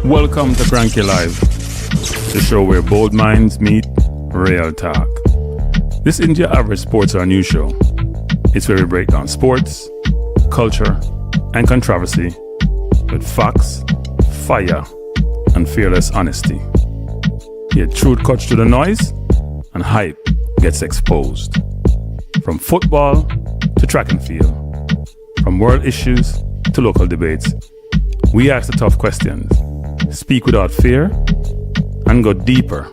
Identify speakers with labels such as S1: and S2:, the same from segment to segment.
S1: Welcome to Kranky Live, the show where bold minds meet real talk. This isn't your average sports or news show. It's where we break down sports, culture, and controversy with facts, fire, and fearless honesty. Here, truth cuts through the noise, and hype gets exposed. From football to track and field, from world issues to local debates, we ask the tough questions, speak without fear, and go deeper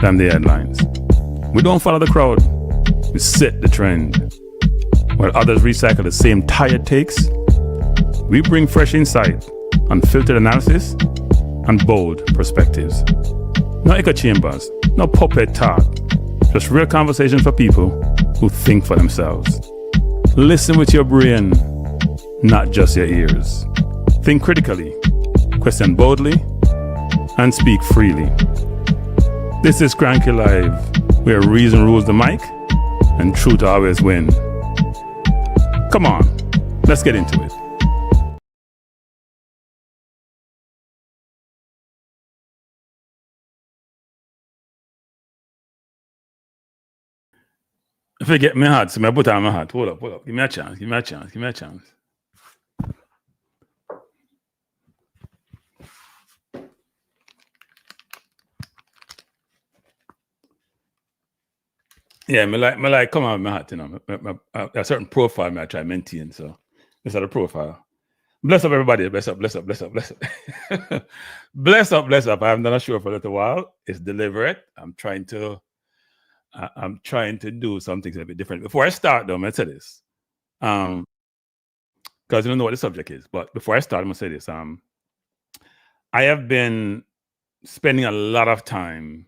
S1: than the headlines. We don't follow the crowd, we set the trend. While others recycle the same tired takes, we bring fresh insight, unfiltered analysis, and bold perspectives. No echo chambers, no puppet talk, just real conversation for people who think for themselves. Listen with your brain, not just your ears. Think critically, question boldly, and speak freely. This is Kranky Live, where reason rules the mic and truth always win. Come on, let's get into it. If I get my hat, so I put on my hat. Hold up. Give me a chance. Yeah, me like come on with my hat, you know. A certain profile I try to maintain, so this is the profile. Bless up everybody, bless up. Bless up. I haven't done a show for a little while. It's deliberate. I'm trying to do something a bit different. Before I start, though, I'm gonna say this. Because you don't know what the subject is. But before I start, I'm gonna say this. I have been spending a lot of time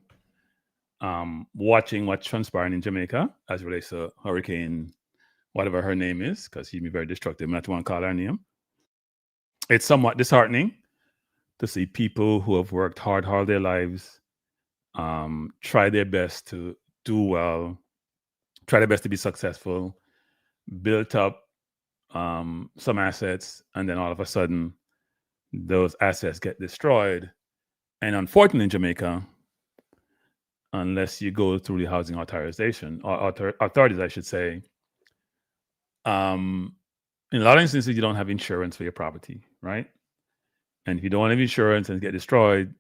S1: watching what's transpiring in Jamaica as it relates to Hurricane, whatever her name is, because she'd be very destructive. I'm not want to call her name. It's somewhat disheartening to see people who have worked hard all their lives try their best to do well, try their best to be successful, built up some assets, and then all of a sudden those assets get destroyed. And unfortunately in Jamaica, unless you go through the housing authorization or authorities, I should say, in a lot of instances, you don't have insurance for your property, right? And if you don't have insurance and get destroyed,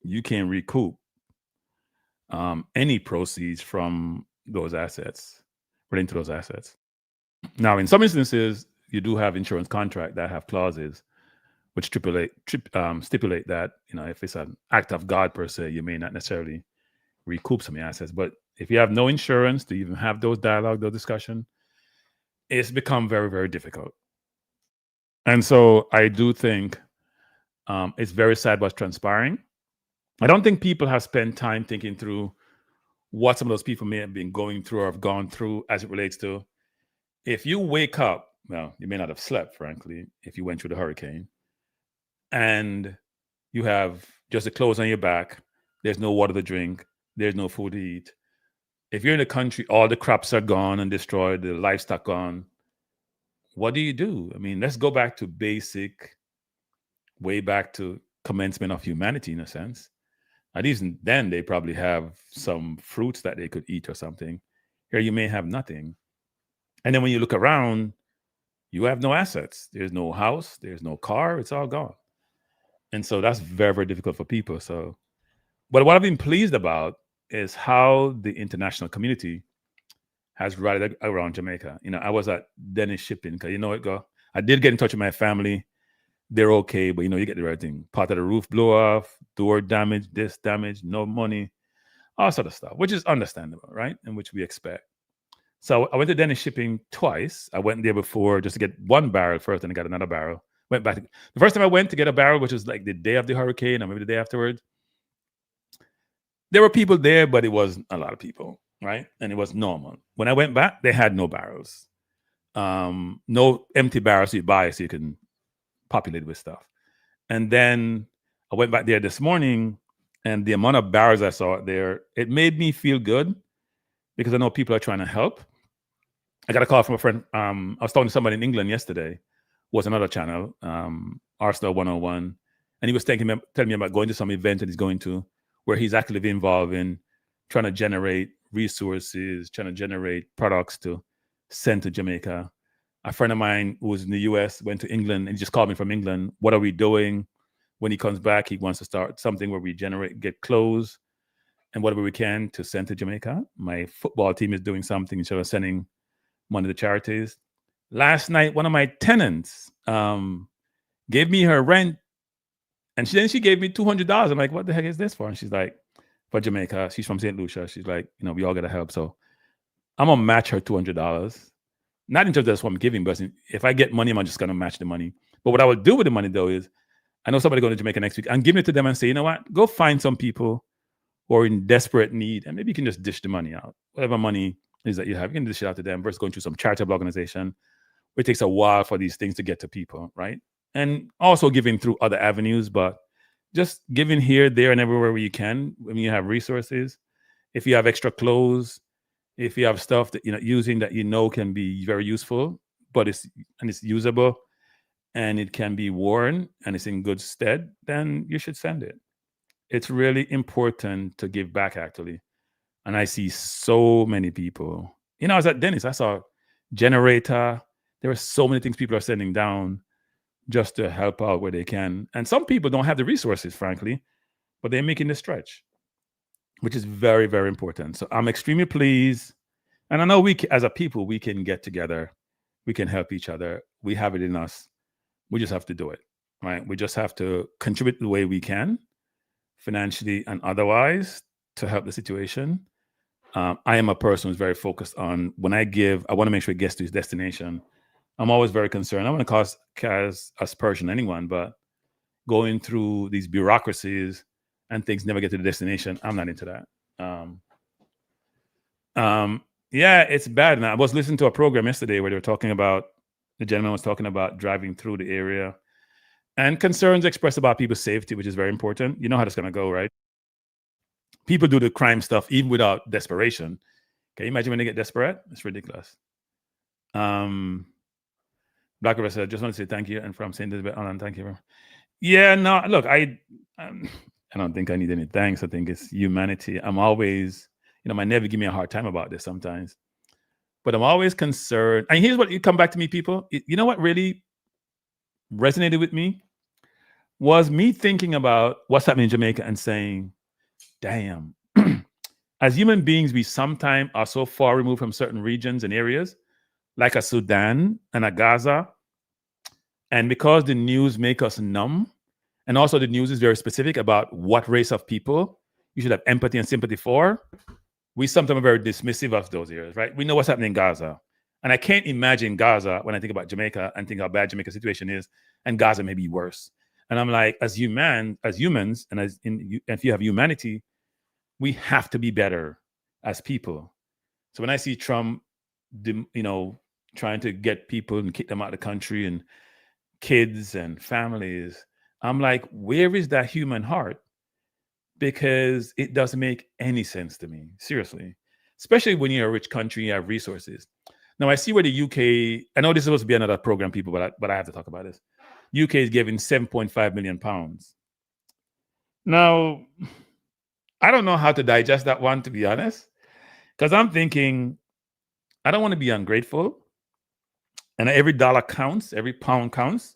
S1: you can't recoup any proceeds from those assets, relating to those assets. Now, in some instances, you do have insurance contracts that have clauses which stipulate that, you know, if it's an act of God per se, you may not necessarily recoup some of your assets. But if you have no insurance to even have those dialogue, those discussion, it's become very, very difficult. And so I do think it's very sad what's transpiring. I don't think people have spent time thinking through what some of those people may have been going through or have gone through as it relates to, if you wake up, well, you may not have slept, frankly, if you went through the hurricane, and you have just the clothes on your back, there's no water to drink, there's no food to eat. If you're in the country, all the crops are gone and destroyed, the livestock gone, what do you do? I mean, let's go back to basic, way back to commencement of humanity in a sense. At least then they probably have some fruits that they could eat or something. Here you may have nothing. And then when you look around, you have no assets. There's no house, there's no car, it's all gone. And so that's very, very difficult for people. So, but what I've been pleased about is how the international community has rallied around Jamaica. You know, I was at Dennis Shipping, because you know it go. I did get in touch with my family. They're okay, but you know, you get the right thing. Part of the roof blow off, door damage, this damage, no money, all sort of stuff, which is understandable, right? And which we expect. So I went to Dennis Shipping twice. I went there before just to get one barrel first, and I got another barrel. Went back. The first time I went to get a barrel, which was like the day of the hurricane or maybe the day afterwards, there were people there, but it wasn't a lot of people, right? And it was normal. When I went back, they had no barrels. No empty barrels you buy so you can populate with stuff. And then I went back there this morning, and the amount of barrels I saw there, it made me feel good because I know people are trying to help. I got a call from a friend. I was talking to somebody in England yesterday, was another channel, Arsenal 101. And he was telling me about going to some event that he's going to, where he's actively involved in trying to generate resources, trying to generate products to send to Jamaica. A friend of mine who was in the US went to England and he just called me from England. What are we doing? When he comes back, he wants to start something where we get clothes and whatever we can to send to Jamaica. My football team is doing something instead of sending money to charities. Last night, one of my tenants gave me her rent, and then she gave me $200. I'm like, what the heck is this for? And she's like, for Jamaica. She's from St. Lucia. She's like, we all got to help. So I'm going to match her $200. Not in terms of that's what I'm giving, but if I get money, I'm just going to match the money. But what I would do with the money, though, is I know somebody going to Jamaica next week. I'm giving it to them and say, you know what? Go find some people who are in desperate need, and maybe you can just dish the money out. Whatever money is that you have, you can dish it out to them versus going through some charitable organization. It takes a while for these things to get to people, right? And also giving through other avenues, but just giving here, there, and everywhere where you can when you have resources. If you have extra clothes, if you have stuff that you're not using that can be very useful, but it's usable and it can be worn and it's in good stead, then you should send it. It's really important to give back, actually. And I see so many people. I was at Dennis. I saw generator. There are so many things people are sending down just to help out where they can. And some people don't have the resources, frankly, but they're making the stretch, which is very, very important. So I'm extremely pleased. And I know as a people, we can get together. We can help each other. We have it in us. We just have to do it, right? We just have to contribute the way we can, financially and otherwise, to help the situation. I am a person who's very focused on when I give, I want to make sure it gets to its destination. I'm always very concerned. I don't want to cause aspersion on anyone, but going through these bureaucracies and things never get to the destination, I'm not into that. Yeah, it's bad. And I was listening to a program yesterday where they were talking about, the gentleman was talking about driving through the area and concerns expressed about people's safety, which is very important. You know how that's going to go, right? People do the crime stuff even without desperation. Can you imagine when they get desperate? It's ridiculous. Black River said, just want to say thank you. And from St. Elizabeth, Alan, thank you. Yeah, no, look, I don't think I need any thanks. I think it's humanity. I'm always, my nephew give me a hard time about this sometimes. But I'm always concerned. And here's what you come back to me, people. You know what really resonated with me was me thinking about what's happening in Jamaica and saying, damn, as human beings, we sometimes are so far removed from certain regions and areas, like a Sudan and a Gaza. And because the news make us numb, and also the news is very specific about what race of people you should have empathy and sympathy for, we sometimes are very dismissive of those areas, right? We know what's happening in Gaza. And I can't imagine Gaza when I think about Jamaica and think how bad Jamaica's situation is, and Gaza may be worse. And I'm like, as humans, and if you have humanity, we have to be better as people. So when I see Trump, trying to get people and kick them out of the country and kids and families, I'm like, where is that human heart? Because it doesn't make any sense to me, seriously, especially when you're a rich country, you have resources. Now, I see where the UK, I know this is supposed to be another program, people, but I have to talk about this. UK is giving £7.5 million. Now, I don't know how to digest that one, to be honest, because I'm thinking, I don't want to be ungrateful, and every dollar counts, every pound counts.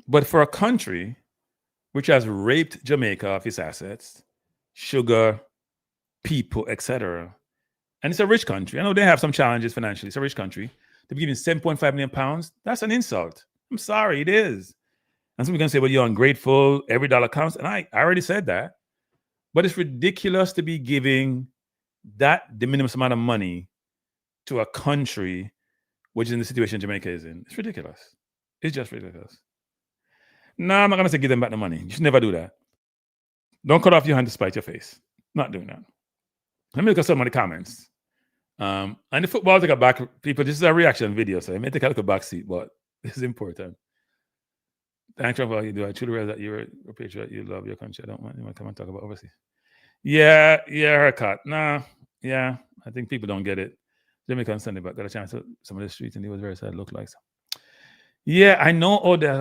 S1: But for a country which has raped Jamaica of its assets, sugar, people, etc., and it's a rich country. I know they have some challenges financially. It's a rich country. To be giving £7.5 million, that's an insult. I'm sorry, it is. And some people can say, well, you're ungrateful, every dollar counts. And I already said that. But it's ridiculous to be giving that de minimis amount of money to a country which is in the situation Jamaica is in. It's ridiculous. It's just ridiculous. No, I'm not going to say give them back the money. You should never do that. Don't cut off your hand to spite your face. Not doing that. Let me look at some of the comments. And the football take a back, people, this is a reaction video, so I may take a look at back seat, but this is important. Thanks for all you do. I truly realize that you're a patriot. You love your country. I don't want you to come and talk about overseas. Yeah, haircut. Nah, yeah. I think people don't get it. Jamaican Sunday, but got a chance to some of the streets, and it was very sad. Looked like so. Yeah, I know.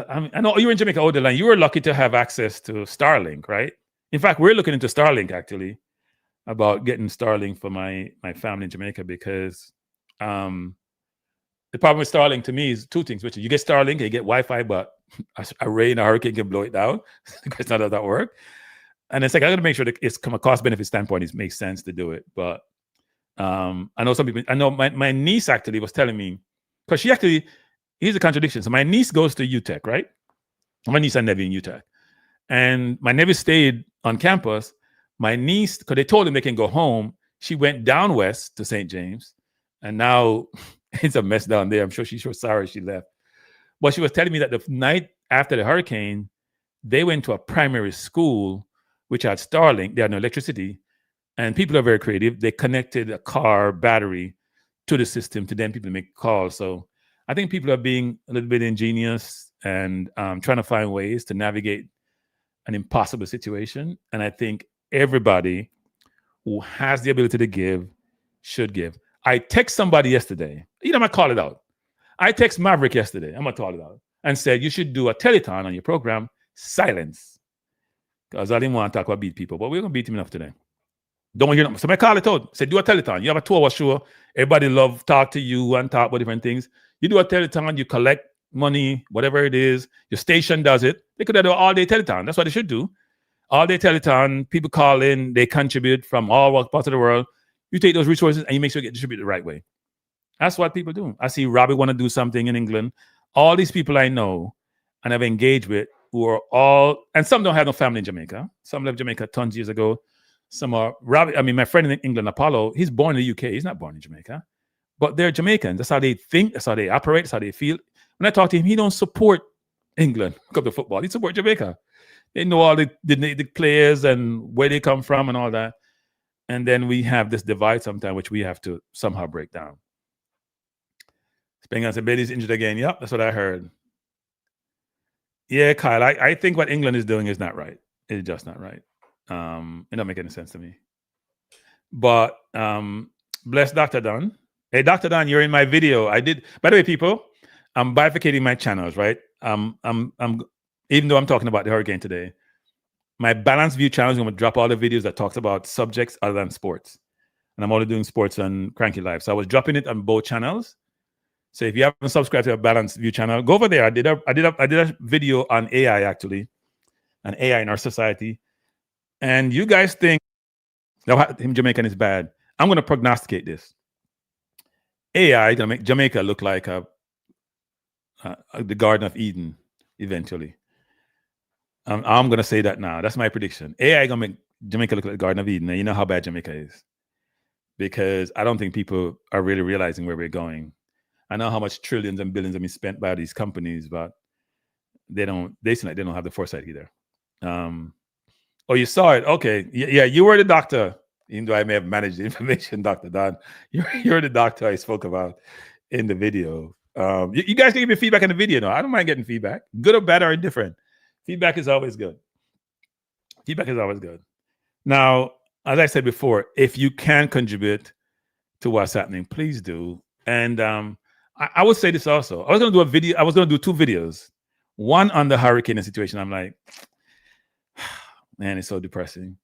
S1: I know you're in Jamaica, Odeline. You were lucky to have access to Starlink, right? In fact, we're looking into Starlink actually, about getting Starlink for my family in Jamaica because um, the problem with Starlink to me is two things, which is you get Starlink, you get Wi-Fi, but a rain, a hurricane can blow it down. It's not how that work. And it's like I got to make sure that it's from a cost benefit standpoint, it makes sense to do it. But I know some people. I know my niece actually was telling me because she actually here's a contradiction. So my niece goes to UTech, right? My niece and nephew in UTech, and my nephew stayed on campus. My niece, because they told him they can go home, she went down west to St. James, and now it's a mess down there. I'm sure she's so sorry she left. But she was telling me that the night after the hurricane, they went to a primary school which had Starlink. They had no electricity, and people are very creative. They connected a car battery to the system to then people make calls. So I think people are being a little bit ingenious and trying to find ways to navigate an impossible situation. And I think everybody who has the ability to give should give. I text somebody yesterday. I'm gonna call it out. I text Maverick yesterday. I'm gonna call it out and said you should do a telethon on your program. Silence, because I didn't want to talk about beat people, but we're gonna beat him enough today. Don't want to hear nothing. So I call it out. Say do a telethon. You have a 2-hour show. Everybody love talk to you and talk about different things. You do a telethon. You collect money, whatever it is. Your station does it. They could have an all-day telethon. That's what they should do. All-day telethon. People call in. They contribute from all parts of the world. You take those resources and you make sure you get distributed the right way. That's what people do. I see Robbie want to do something in England. All these people I know and have engaged with who are all, and some don't have no family in Jamaica. Some left Jamaica tons of years ago. Some are Robbie. I mean, my friend in England, Apollo, he's born in the UK. He's not born in Jamaica, but they're Jamaicans. That's how they think. That's how they operate. That's how they feel. When I talk to him, he don't support England come to football. He supports Jamaica. They know all the players and where they come from and all that. And then we have this divide sometimes, which we have to somehow break down. Spengan said, Betty's injured again. Yep, that's what I heard. Yeah, Kyle, I think what England is doing is not right. It's just not right. It don't make any sense to me. But bless Dr. Don. Hey, Dr. Don, you're in my video. I did. By the way, people, I'm bifurcating my channels, right? I'm even though I'm talking about the hurricane today, my balanced view channel is going to drop all the videos that talks about subjects other than sports, and I'm only doing sports on Kranky Live. So I was dropping it on both channels. So if you haven't subscribed to a balanced view channel, go over there. I did a video on AI actually, and AI in our society. And you guys think that him Jamaican is bad. I'm going to prognosticate this. AI is going to make Jamaica look like the Garden of Eden eventually. I'm going to say that now. That's my prediction. AI is going to make Jamaica look like the Garden of Eden. And you know how bad Jamaica is. Because I don't think people are really realizing where we're going. I know how much trillions and billions have been spent by these companies, but they seem like they don't have the foresight either. Oh, you saw it. Okay. Yeah, you were the doctor. Even though I may have managed the information, Dr. Don, you're the doctor I spoke about in the video. You guys can give me feedback in the video. No, I don't mind getting feedback. Good or bad or indifferent. Feedback is always good. Feedback is always good. Now, as I said before, if you can contribute to what's happening, please do. And I would say this also. I was going to do a video. I was going to do 2 videos. One on the hurricane situation. I'm like, man, it's so depressing.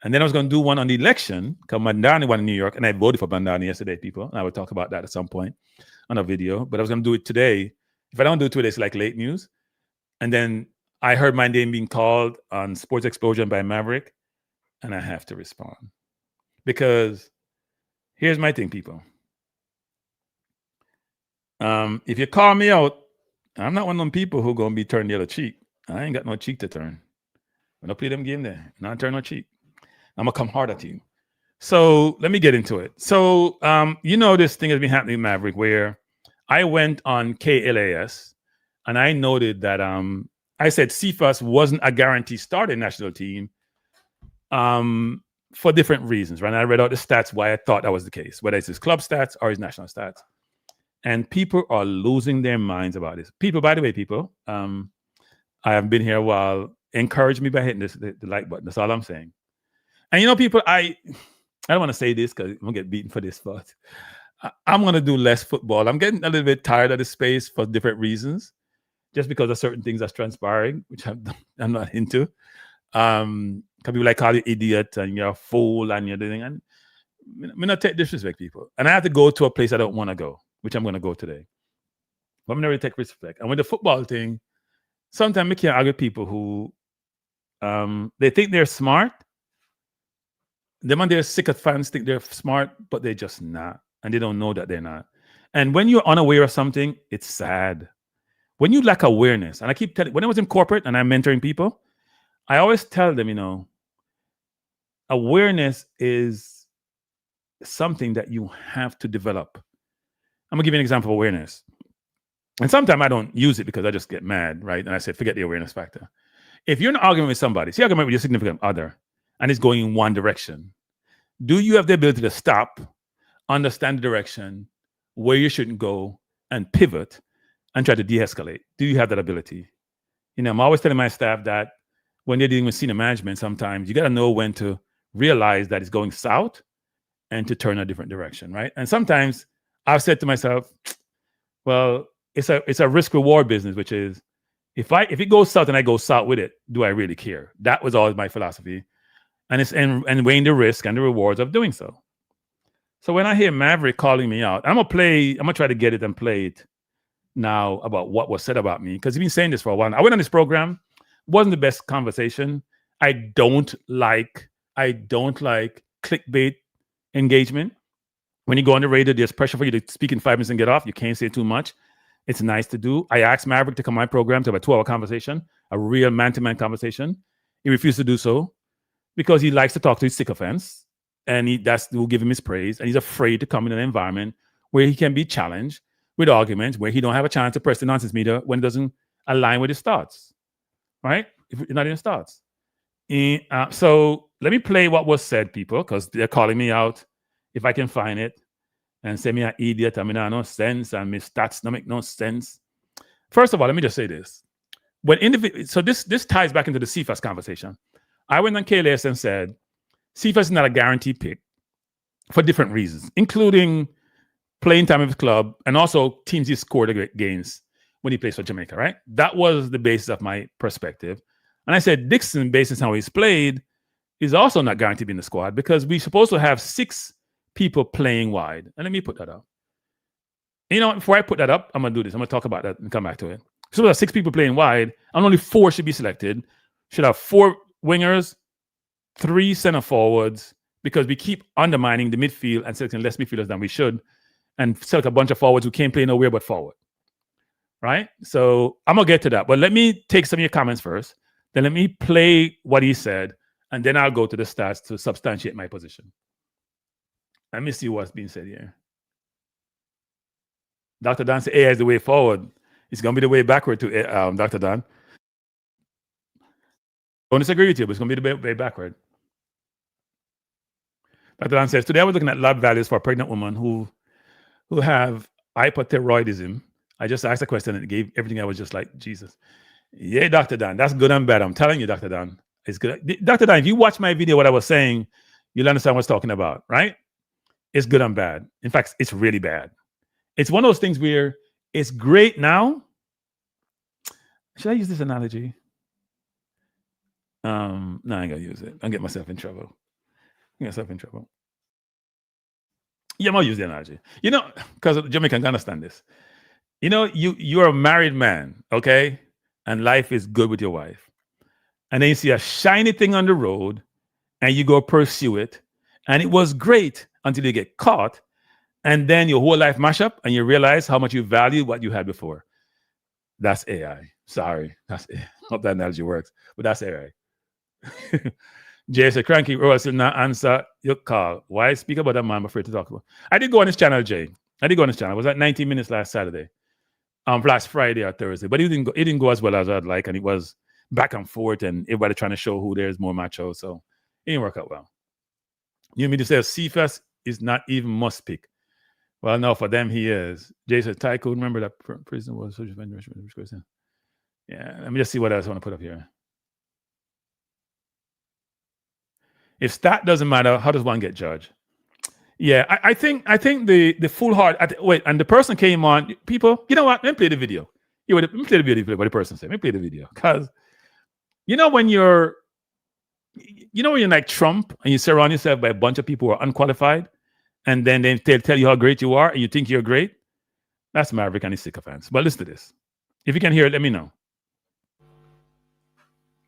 S1: And then I was going to do one on the election, because Mandani won in New York, and I voted for Mandani yesterday, people. And I will talk about that at some point on a video. But I was going to do it today. If I don't do it today, it's like late news. And then I heard my name being called on Sports Explosion by Maverick, and I have to respond. Because here's my thing, people. If you call me out, I'm not one of them people who going to be turning the other cheek. I ain't got no cheek to turn. When I play them game there, not turn no cheek. I'm going to come hard at you. So let me get into it. So, this thing has been happening in Maverick where I went on KLAS and I noted that I said Cephas wasn't a guaranteed starting national team for different reasons, right? And I read out the stats why I thought that was the case, whether it's his club stats or his national stats. And people are losing their minds about this. People, by the way, I have been here a while. Encourage me by hitting the like button. That's all I'm saying. And people, I don't want to say this because I'm going to get beaten for this, but I'm going to do less football. I'm getting a little bit tired of the space for different reasons. just because of certain things that's transpiring, which I'm not into. Because people like call you idiot and you're a fool and you're doing, and I'm not take disrespect people. And I have to go to a place I don't want to go, which I'm going to go today. But I'm not really take respect. And with the football thing, sometimes we can't argue with people who they think they're smart. Them and their sick of fans think they're smart, but they're just not. And they don't know that they're not. And when you're unaware of something, it's sad. When you lack awareness, and I keep telling, when I was in corporate and I'm mentoring people, I always tell them, awareness is something that you have to develop. I'm gonna give you an example of awareness. And sometimes I don't use it because I just get mad, right? And I say, forget the awareness factor. If you're in an argument with somebody, see argument with your significant other, and it's going in one direction, do you have the ability to stop, understand the direction, where you shouldn't go, and pivot and try to de-escalate? Do you have that ability? I'm always telling my staff that when they're dealing with senior management, sometimes you got to know when to realize that it's going south and to turn a different direction, right? And sometimes I've said to myself, well, it's a risk reward business, which is if it goes south and I go south with it, do I really care? That was always my philosophy. And it's and weighing the risk and the rewards of doing so. So when I hear Maverick calling me out, I'm gonna try to get it and play it now about what was said about me, because he's been saying this for a while. I went on this program, wasn't the best conversation. I don't like clickbait engagement. When you go on the radio, there's pressure for you to speak in 5 minutes and get off. You can't say too much. It's nice to do. I asked Maverick to come on my program to have a 2-hour conversation, a real man-to-man conversation. He refused to do so because he likes to talk to his sycophants, and that's will give him his praise. And he's afraid to come in an environment where he can be challenged with arguments, where he don't have a chance to press the nonsense meter when it doesn't align with his thoughts, right? If it's not in his thoughts. So let me play what was said, people, because they're calling me out. If I can find it, and say me an idiot, I mean, no sense, and my stats don't make no sense. First of all, let me just say this. So this ties back into the Cephas conversation. I went on KLS and said, Cephas is not a guaranteed pick for different reasons, including playing time with the club and also teams he scored against when he plays for Jamaica, right? That was the basis of my perspective. And I said, Dixon, based on how he's played, is also not guaranteed to be in the squad because we're supposed to have 6 people playing wide. And let me put that up. Before I put that up, I'm going to do this. I'm going to talk about that and come back to it. So we have 6 people playing wide, and only 4 should be selected. Should have 4 wingers, 3 center forwards, because we keep undermining the midfield and selecting less midfielders than we should, and select a bunch of forwards who can't play nowhere but forward. Right? So I'm going to get to that. But let me take some of your comments first. Then let me play what he said, and then I'll go to the stats to substantiate my position. Let me see what's being said here. Dr. Dan said AI is the way forward. It's going to be the way backward to Dr. Dan. I don't disagree with you, but it's going to be the way backward. Dr. Dan says, today I was looking at lab values for a pregnant woman who have hypothyroidism. I just asked a question and it gave everything. I was just like, Jesus. Yeah, Dr. Dan, that's good and bad. I'm telling you, Dr. Dan, it's good. Dr. Dan, if you watch my video, what I was saying, you'll understand what I was talking about, right? It's good and bad. In fact, it's really bad. It's one of those things where it's great now. Should I use this analogy? No, I ain't gonna use it. I'll get myself in trouble. Yeah, I'm gonna use the analogy. Because Jamaican can understand this. You're a married man, okay? And life is good with your wife. And then you see a shiny thing on the road and you go pursue it. And it was great until you get caught. And then your whole life mash up and you realize how much you value what you had before. That's AI. Sorry. Hope that analogy works. But that's AI. Jay said, Kranky, I still not answer your call. Why speak about that man I'm afraid to talk about? I did go on his channel, Jay. I was at 19 minutes last Saturday. Last Friday or Thursday. But it didn't go as well as I'd like. And it was back and forth and everybody trying to show who there's more macho. So it didn't work out well. You mean to say Cephas is not even must pick? Well, no, for them he is. Jason Tycoon, remember that prison was social vengeance. Yeah, let me just see what else I want to put up here. If stat doesn't matter, how does one get judged? Yeah, I think the full heart. Wait, and the person came on. People, you know what? Let me play the video. Let me play the video. What the person said. Let me play the video. Because you know when you're like Trump and you surround yourself by a bunch of people who are unqualified, and then they tell you how great you are, and you think you're great. That's Maverick and his sycophants. But listen to this. If you can hear it, let me know.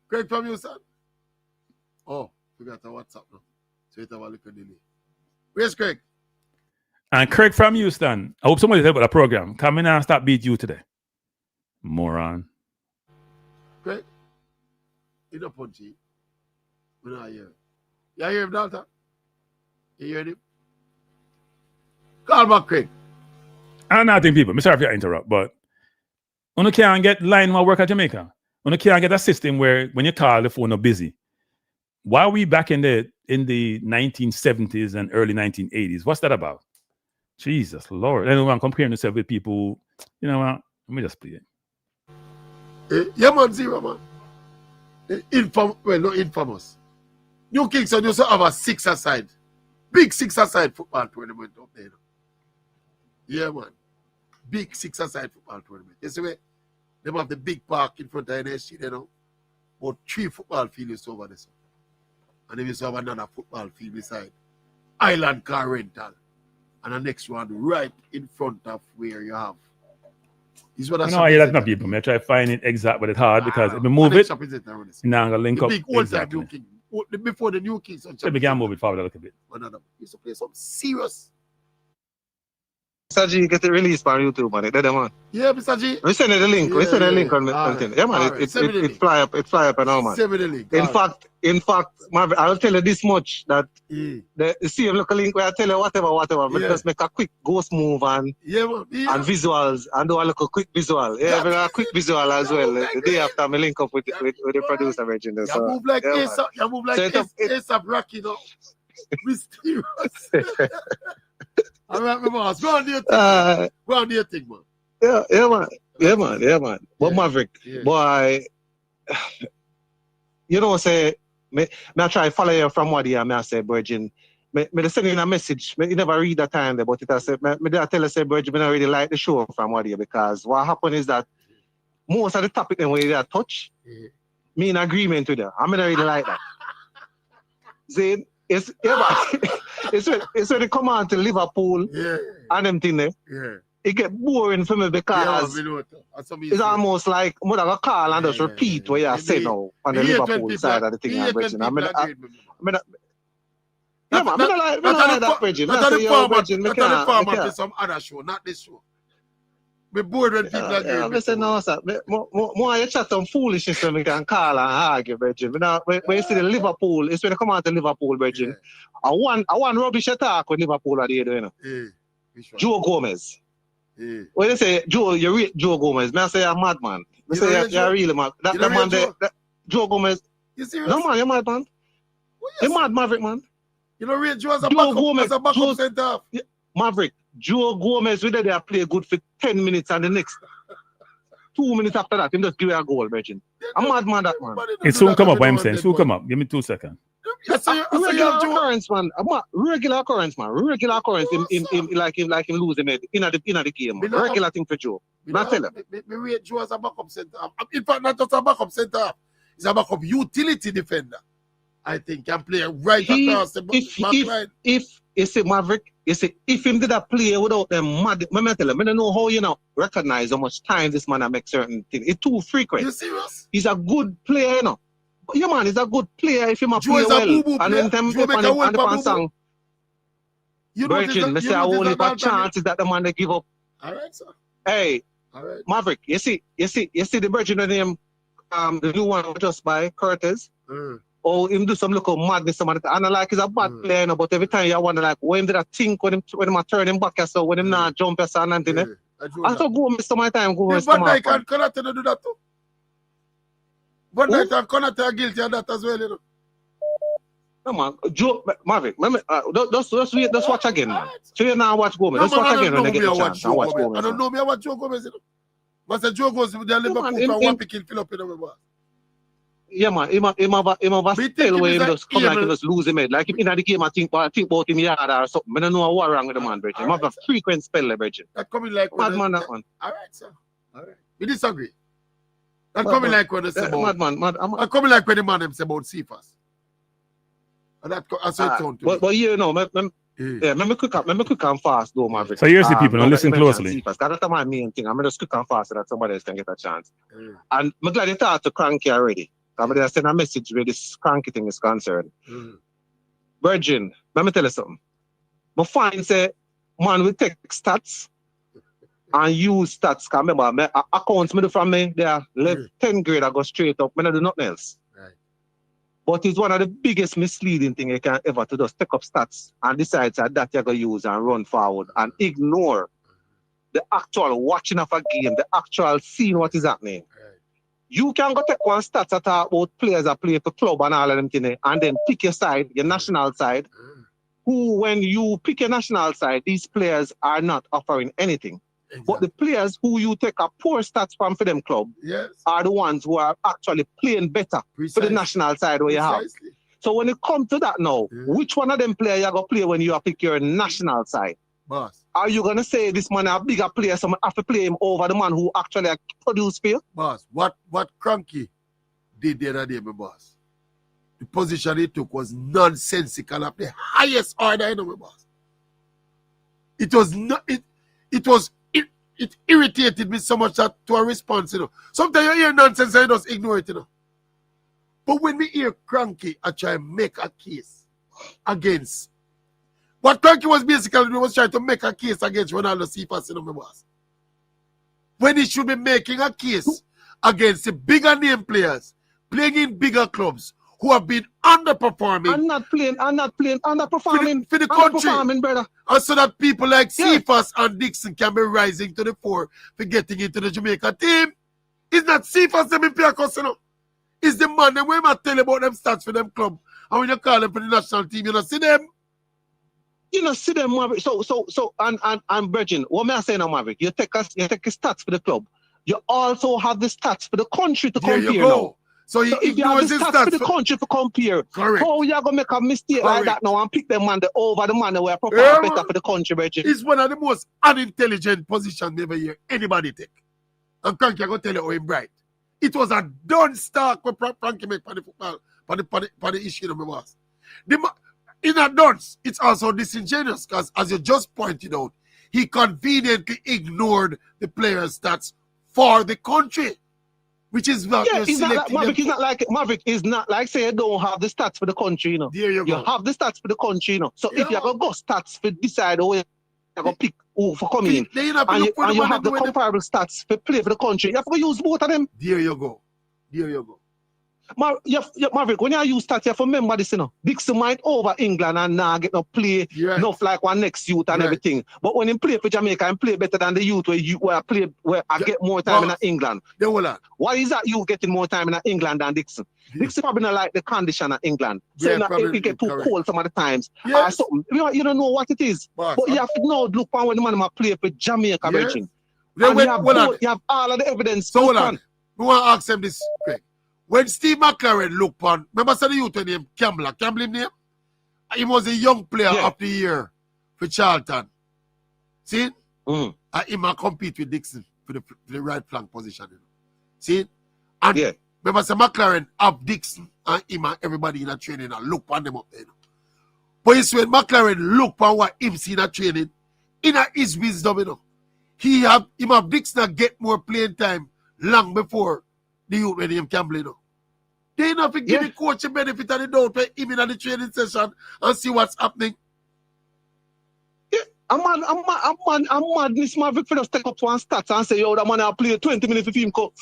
S2: Craig from Houston. Oh, we got a WhatsApp now. So it have a little delay. Where's Craig?
S1: And Craig from Houston. I hope somebody help with the program. Come in and stop beat you today. Moron.
S2: Craig, you don't punch it. We don't hear him. You hear him, Doctor? You hear him? Call back, Craig.
S1: I'm not think people. I'm sorry if I interrupt, but you can't get line while work at Jamaica. You can't get a system where when you call the phone are busy. Why are we back in the 1970s and early 1980s? What's that about? Jesus Lord. Anyone comparing yourself with people, you know what? Let me just play it.
S2: Yeah, man, zero, man. Not infamous. New Kingston used to have a six-a-side. Big six-a-side football tournament up there. Yeah, man. Big six-a-side football tournament. You see where they have the big park in front of NSG, you know? About 3 football fields over there. And then you have another football field beside Island Car Rental. And the next one right in front of where you have. This what
S1: I hear that not people. I try to find it exact, but it's hard because if we move it, now I'm going to link up.
S2: Big old time New King. Before the New Kings.
S1: So we can move it forward a little bit.
S2: Another. Used to play some serious.
S3: Mr. G get it released on YouTube, man. It man.
S2: Yeah, Mr. G.
S3: We send you the link. We send you the link on the Yeah, man. It fly up. It fly up and all, man.
S2: Send me the link.
S3: In fact, I'll tell you this much that the same local link where I tell you whatever. We just make a quick ghost move and visuals and do a little quick visual. Yeah, a quick visual as well. The day after I link up with the producer Virgin.
S2: You move like ASAP. You move like ASAP Rocky, now. Mysterious. All right, my boss. Go on to your thing. Go on to your thing, man.
S3: Yeah, man. But Maverick, boy, you know, say, me I try to follow you from what you I say, Virgin. Me send you a message. You never read that time there, but I say, I tell you, say, Virgin, I don't really like the show from what you because what happened is that most of the topic then when you touch, me in agreement with you. I don't really like that. See, it's when they come on to Liverpool and them thing there. Yeah. It get boring for me because it's almost like I'm gonna call and just repeat what you say now on the Liverpool side of the thing. I don't like that, Bridget.
S2: Not the format some other show, not this show. We're bored when people agree.
S3: Listen, no, sir. More you chat some foolishness when we can call and argue, Bridget. When you see the Liverpool, it's when they come out to Liverpool, Bridget. I want rubbish attack with Liverpool at the end, you know. Joe Gomez. When you say Joe, you read Joe Gomez. I say you're a madman. I say you're really mad. That man there, Joe Gomez.
S2: You serious?
S3: No man, you're mad, man. You're mad, Maverick, man.
S2: You know, read Joe as a backup center.
S3: Maverick. Joe Gomez, we there play good for 10 minutes and the next 2 minutes after that, he just give you a goal, Virgin. I'm mad man, that man.
S1: It soon come up, what I'm saying. Soon come up. Give me 2 seconds.
S3: Regular occurrence, man. Regular occurrence, man. Regular occurrence in like him losing it in the game. Regular thing for Joe. Not tell him.
S2: We rate Joe as a backup center. In fact, not just a backup center. He's a backup utility defender. I think can play right across the back line. If
S3: it's a Maverick, if him did a play without them mad, I tell him, I don't know how you know recognize how much time this man make certain things. It's too frequent.
S2: You serious?
S3: He's a good player, you know. But yeah, man, he's a good player if he play well. And when them on the song, Virgin, I say I only got chances that the man they give up.
S2: All right, sir.
S3: Hey,
S2: all right.
S3: Maverick, you see the Virgin of name, the new one just by Curtis. Or him do some little madness, and I like he's a bad player, you know, but every time you wonder like when did I think when him turn him back so when him not jump or something. I thought go miss my time, go miss
S2: Van Dijk and Konate do that too. Van Dijk and Konate are guilty of that as well, you know.
S3: No man, Joe Maverick, just watch again, man. So you now watch Gomez. Just watch again when they get the chance. I watch Gomez.
S2: I don't know me, I watch Joe Gomez, you know. But the Joe goes with the Liverpool and one pick fill up in the
S3: yeah, man, him have a spell where him just come like he just lose him head. Like in the game, I think about him yard or something. I don't know what wrong with the man, Bridget. Him have a frequent spell, Bridget.
S2: That coming like
S3: mad man, that man.
S2: All right, sir. All right. We disagree. And coming like when they say about... And coming like when the man them say about Cephas. And that's what it sounds to me.
S3: But you know, let me quick and fast though, Maverick.
S1: So here's the people, now listen closely.
S3: Because that's my main thing. I'm going to just quick and fast so that somebody else can get a chance. And I'm glad you talked to Kranky already. I'm going to send a message where this Kranky thing is concerned. Virgin, let me tell you something. My find say, man, we take stats and use stats. Because remember, my accounts me do from me, they are left 10th grade, I go straight up. I don't do nothing else.
S2: Right.
S3: But it's one of the biggest misleading things you can ever to just take up stats and decide that you're going to use and run forward and ignore the actual watching of a game, the actual seeing what is happening.
S2: Right.
S3: You can go take one stats that are about players that play for club and all of them things, and then pick your side, your national side, who when you pick your national side, these players are not offering anything.
S2: Exactly.
S3: But the players who you take a poor stats from for them club are the ones who are actually playing better for the national side where you have. So when it comes to that now, which one of them players you going to play when you pick your national side?
S2: Boss.
S3: Are you going to say this man a bigger player, so I have to play him over the man who actually produced for you?
S2: Boss, what Kranky did the other day, my boss, the position he took was nonsensical of the highest order, you know, my boss. It was not, it irritated me so much that to a response, you know. Sometimes you hear nonsense and you just ignore it, you know. But when we hear Kranky, I try to make a case against. What Kranky was basically doing was trying to make a case against Ronaldo Cephas, you know, my boss. When he should be making a case against the bigger name players, playing in bigger clubs, who have been underperforming. Underperforming for the country.
S3: Brother.
S2: And so that people like Cephas and Dixon can be rising to the fore for getting into the Jamaica team. It's not Cephas them in Piacos, you know. It's the man them when I tell you about them stats for them club. And when you call them for the national team, you don't see them.
S3: You know, see them, Maverick. And Virgin, what may I say now, Maverick? You take stats for the club. You also have the stats for the country to compare now.
S2: So if you have the
S3: stats for the country to compare,
S2: correct.
S3: How you gonna make a mistake like that now and pick them man over the man who are perform better for the country, Virgin?
S2: It's one of the most unintelligent positions never hear anybody take. And Kranky, I'm gonna tell you how he's bright. It was a done start with Kranky make for the football, for the issue of my boss. In a dunce, it's also disingenuous because, as you just pointed out, he conveniently ignored the players' stats for the country, which is not
S3: Maverick is not like say you don't have the stats for the country, you know.
S2: There you go.
S3: You have the stats for the country, you know. So if you're gonna go stats for decide where you're gonna pick who for coming in, and you have the comparable stats for play for the country, you have to use both of them.
S2: There you go.
S3: Maverick, when you use stats, you have to remember this, you know. Dixon might over England and now get no play enough like one next youth and everything. But when he play for Jamaica and play better than the youth where I get more time in England. Why is that you getting more time in England than Dixon? Dixon probably not like the condition of England. So if it get too cold some of the times or something. You don't know what it is. But you have to know, look on when the man play for Jamaica, Virgin. You have all of the evidence.
S2: So hold on. We want to ask him this, Craig. When Steve McLaren looked on, remember the youth named Campbell name? He was a young player of the year for Charlton. See? And he might compete with Dixon for the right flank position. You know? See? And remember McLaren have Dixon and him and everybody in the training and look on them up there. You know? But you see when McLaren look on what him see in the training, in his wisdom, you know, him have Dixon get more playing time long before the youth when him Campbell, you know. They enough to give the coach a benefit of the doubt for him in the training session and see what's happening.
S3: Yeah, I'm mad. This Maverick for us take up one stats and say, yo, that man I play 20 minutes for film club,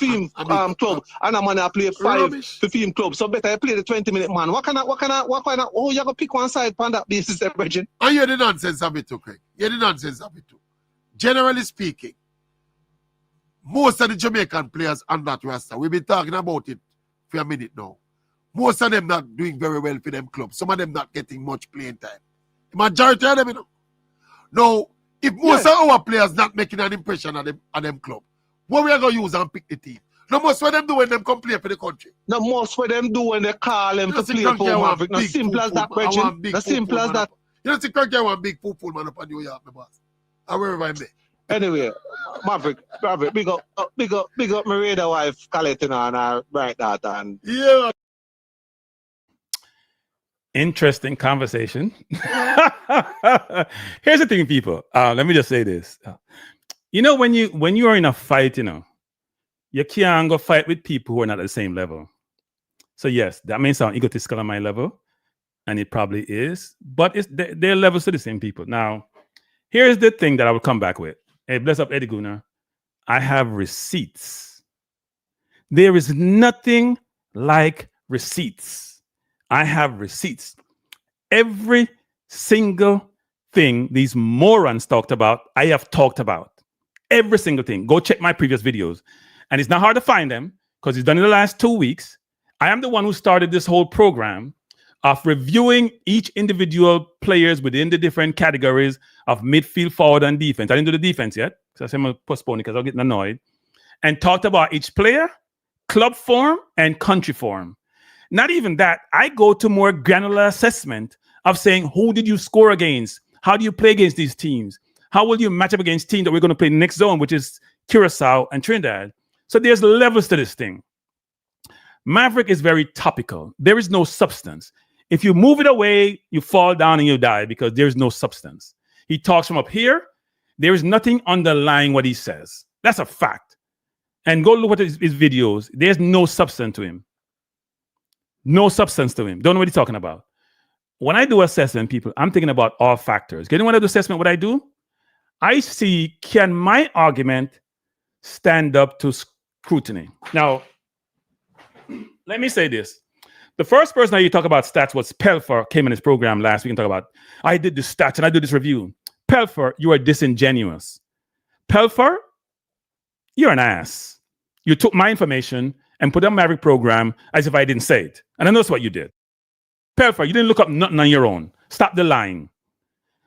S3: and that man I play 5 for film club. So better I play the 20-minute man. What kind of, oh, you gonna pick one side on that basis, Virgin?
S2: And you're the nonsense of it too, Craig. You're the nonsense of it too. Generally speaking, most of the Jamaican players on that roster, we've been talking about it for a minute now. Most of them not doing very well for them clubs. Some of them not getting much playing time. The majority of them, you know. Now, if most of our players not making an impression on them club, what we are going to use and pick the team? No most for them do when them come play for the country.
S3: No most for them do when they call them to play for Maverick. No simple as that, Virgin. No simple as that.
S2: You don't see Kranky one big football man up on New York, my boss. Or wherever I'm there.
S3: Anyway, Maverick, big up my radar wife, collecting on her right that and
S2: Yeah.
S1: Interesting conversation. Here's the thing, people. Let me just say this. You know, when you are in a fight, you know, you can't go fight with people who are not at the same level. So yes, that may sound egotistical on my level, and it probably is, but they're levels to the same people. Now, here's the thing that I will come back with. Hey, bless up Eddie Gunnar. I have receipts. There is nothing like receipts. I have receipts. Every single thing these morons talked about, I have talked about. Every single thing. Go check my previous videos. And it's not hard to find them because it's done in the last 2 weeks. I am the one who started this whole program of reviewing each individual players within the different categories of midfield, forward, and defense. I didn't do the defense yet, so I said I'm going to postpone it because I'm getting annoyed. And talked about each player, club form, and country form. Not even that. I go to more granular assessment of saying, who did you score against? How do you play against these teams? How will you match up against teams that we're going to play next zone, which is Curacao and Trinidad? So there's levels to this thing. Maverick is very topical. There is no substance. If you move it away, you fall down and you die because there's no substance. He talks from up here. There is nothing underlying what he says. That's a fact. And go look at his videos. There's no substance to him. No substance to him. Don't know what he's talking about. When I do assessment, people, I'm thinking about all factors. Getting one of the assessment, what I do? I see, can my argument stand up to scrutiny? Now, let me say this. The first person that you talk about stats was Pelfer, came in his program last week and talk about, I did the stats and I did this review. Pelfer, you are disingenuous. Pelfer, you're an ass. You took my information and put on Maverick program as if I didn't say it. And I know that's what you did. Pelfer, you didn't look up nothing on your own. Stop the lying.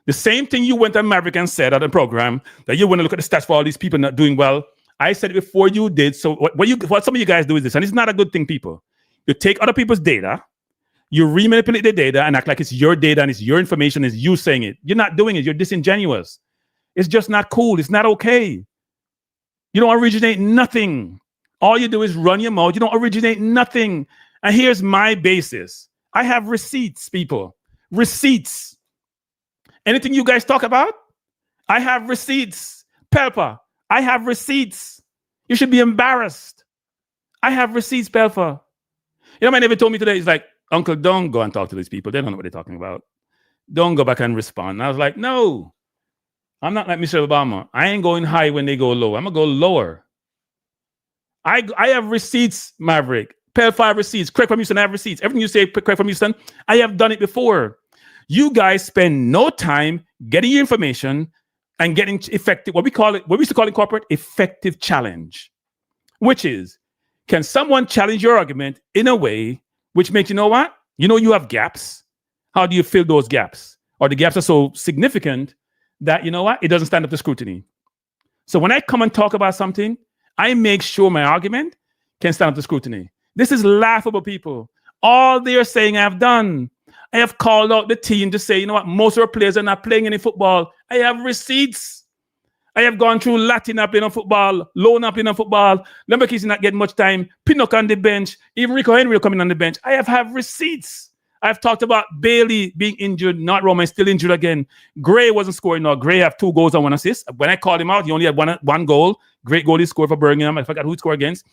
S1: The same thing you went on Maverick and said at the program that you want to look at the stats for all these people not doing well. I said it before you did. So what some of you guys do is this, and it's not a good thing, people. You take other people's data, you remanipulate the data and act like it's your data and it's your information, it's you saying it. You're not doing it. You're disingenuous. It's just not cool. It's not okay. You don't originate nothing. All you do is run your mouth. You don't originate nothing. And here's my basis. I have receipts, people. Receipts. Anything you guys talk about, I have receipts. Pelpa, I have receipts. You should be embarrassed. I have receipts, Pelpa. You know, my neighbor told me today, he's like, Uncle, don't go and talk to these people. They don't know what they're talking about. Don't go back and respond. And I was like, no, I'm not like Mr. Obama. I ain't going high when they go low. I'm going to go lower. I have receipts, Maverick. Pel 5 receipts. Craig from Houston, I have receipts. Everything you say, Craig from Houston, I have done it before. You guys spend no time getting your information and getting effective, what we used to call in corporate, effective challenge, which is, can someone challenge your argument in a way which makes you know what? You know you have gaps. How do you fill those gaps? Or the gaps are so significant that, you know what? It doesn't stand up to scrutiny. So when I come and talk about something, I make sure my argument can stand up to scrutiny. This is laughable, people. All they're saying I've done. I have called out the team to say, you know what? Most of our players are not playing any football. I have receipts. I have gone through Latin not playing on football, Low not playing on football, Lemberke's not getting much time, Pinnock on the bench, even Rico Henry coming on the bench. I have receipts. I've talked about Bailey being injured, not Roman, still injured again. Gray wasn't scoring. No, Gray have 2 goals and 1 assist. When I called him out, he only had one goal. Great goal he scored for Birmingham. I forgot who he scored against.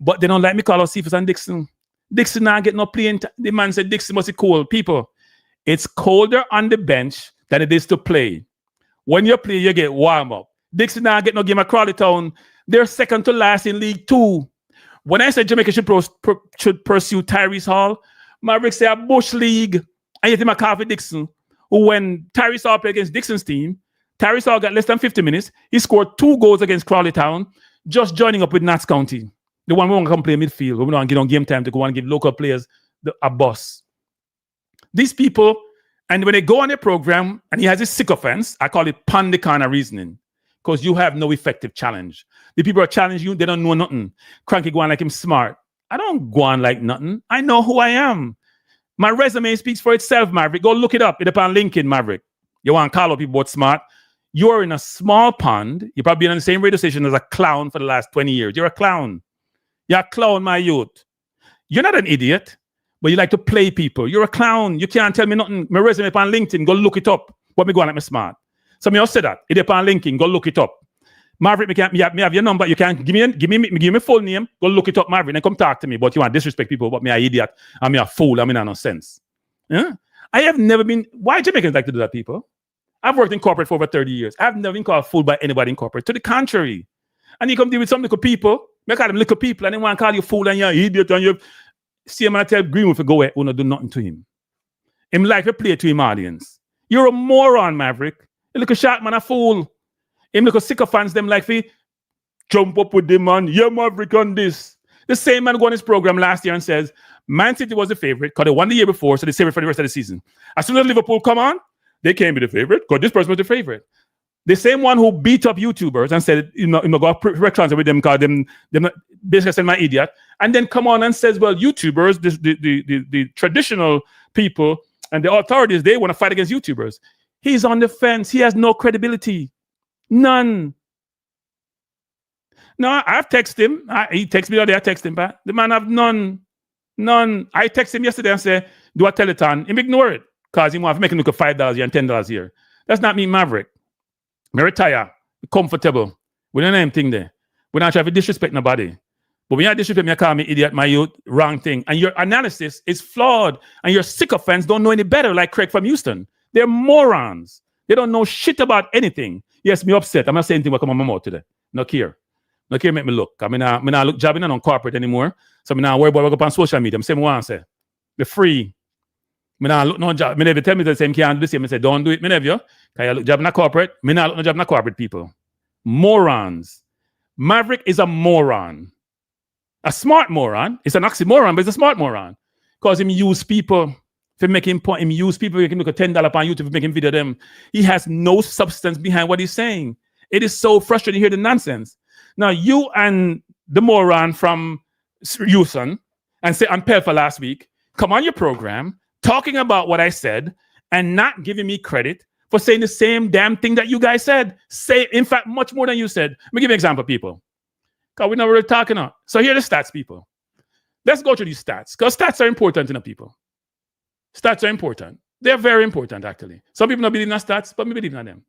S1: But they don't let me call out Cephas and Dixon. Dixon not getting no playing. The man said Dixon must be cold. People, it's colder on the bench than it is to play. When you play, you get warm up. Dixon not get no game at Crawley Town. They're second to last in League 2. When I said Jamaica should pursue Tyrese Hall, Maverick say a Bush League. And yet him a call for Dixon. Who when Tyrese Hall played against Dixon's team, Tyrese Hall got less than 50 minutes. He scored 2 goals against Crawley Town, just joining up with Nats County. The one we want to come play midfield. We don't get on game time to go and give local players a bus. These people, and when they go on a program and he has a sycophants, I call it Pandikana reasoning, because you have no effective challenge. The people are challenging you, they don't know nothing. Kranky go on like him smart. I don't go on like nothing. I know who I am. My resume speaks for itself, Maverick. Go look it up. It's upon LinkedIn, Maverick. You want to call out people about smart. You're in a small pond. You've probably been on the same radio station as a clown for the last 20 years. You're a clown. You're a clown, my youth. You're not an idiot, but you like to play people. You're a clown. You can't tell me nothing. My resume on LinkedIn, go look it up. What me going at me smart. So me also say that. It on LinkedIn, go look it up. Maverick, me have your number. You can give me full name. Go look it up, Maverick, and come talk to me. But you want to disrespect people, but me an idiot. I'm me a fool. I'm in no sense. Yeah? I have never been. Why Jamaicans like to do that, people? I've worked in corporate for over 30 years. I've never been called fool by anybody in corporate. To the contrary. And you come deal with some little people. I call them little people, and they want to call you fool and you're an idiot and you see him and I tell Greenwood to go away. Will not do nothing to him. Him like to play to him audience. You're a moron, Maverick. You look a shot man, a fool. Him look a sycophants them like we jump up with them man. Yeah, Maverick on this. The same man go on his program last year and says Man City was the favorite because they won the year before, so they saved it for the rest of the season. As soon as Liverpool come on, they can't be the favorite because this person was the favorite. The same one who beat up YouTubers and said, you know, go reconcile with them because them basically said my idiot, and then come on and says, well, YouTubers, the traditional people and the authorities, they want to fight against YouTubers. He's on the fence. He has no credibility. None. No, I've texted him. He texted me the other day. I texted him back. The man have none. None. I texted him yesterday and said, do a telethon. Him ignore it because he want to make him look at $5 here and $10 here. That's not me, Maverick. Me retire, comfortable. We don't have anything there. We're not trying to disrespect nobody. But when you disrespect me, you call me idiot, my youth, wrong thing. And your analysis is flawed. And your sycophants don't know any better, like Craig from Houston. They're morons. They don't know shit about anything. Yes, me upset. I'm not saying anything what come on my mouth today. No care. No care make me look. I mean, I look jobbing on corporate anymore. So I'm not worried about what go on social media. I'm saying what I say. Be free. Me not look no job. Me never tell me the same can't do the same. I say, don't do it, me never. Can you look job in a corporate? Me not look no job in a corporate people. Morons. Maverick is a moron. A smart moron. It's an oxymoron, but it's a smart moron. Because him use people for making point. Him use people who can look at $10 on YouTube for making video of them. He has no substance behind what he's saying. It is so frustrating to hear the nonsense. Now, you and the moron from Houston and say I'm Pelfa last week, come on your program talking about what I said and not giving me credit for saying the same damn thing that you guys said. Say, in fact, much more than you said. Let me give you an example, people. Because we're not really talking on. So here are the stats, people. Let's go through these stats. Because stats are important, people. Stats are important. They're very important, actually. Some people don't believe in stats, but we believe in them.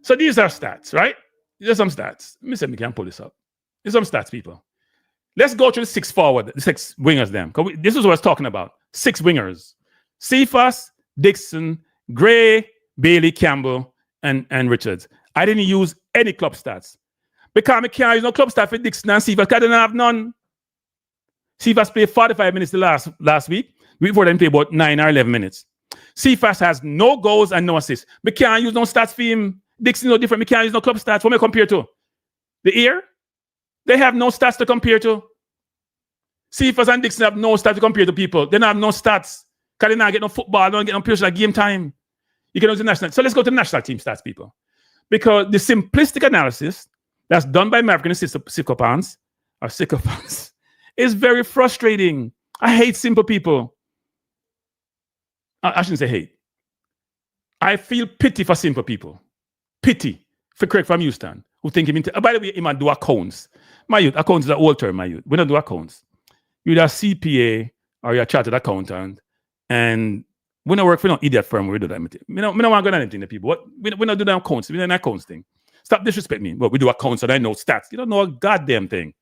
S1: So these are stats, right? These are some stats. Let me see if we can pull this up. These are some stats, people. Let's go through the 6 forward, the 6 wingers, them. This is what I was talking about. 6 wingers. Cephas, Dixon, Gray, Bailey, Campbell, and Richards. I didn't use any club stats. Because I can't use no club stats for Dixon and Cephas because I didn't have none. Cephas played 45 minutes the last week. Before them play about 9 or 11 minutes. Cephas has no goals and no assists. We can't use no stats for him. Dixon no different. We can't use no club stats. What me compare to? The ear? They have no stats to compare to. Cephas and Dixon have no stats to compare to people. They don't have no stats. Because they not get no football. They don't get no players like game time. You can use the national. So let's go to the national team stats, people. Because the simplistic analysis that's done by Maverick and sycophants is very frustrating. I hate simple people. I shouldn't say hate. I feel pity for simple people. Pity for Craig from Houston who think him. By the way, he might do accounts. My youth, accounts is an old term, my youth. We don't do accounts. You're a CPA or you're a chartered accountant, and we don't work for no idiot firm. We do that. We don't want to go anything to people. We don't do that accounts. We don't do an accounts thing. Stop disrespecting me. Well, we do accounts and I know stats. You don't know a goddamn thing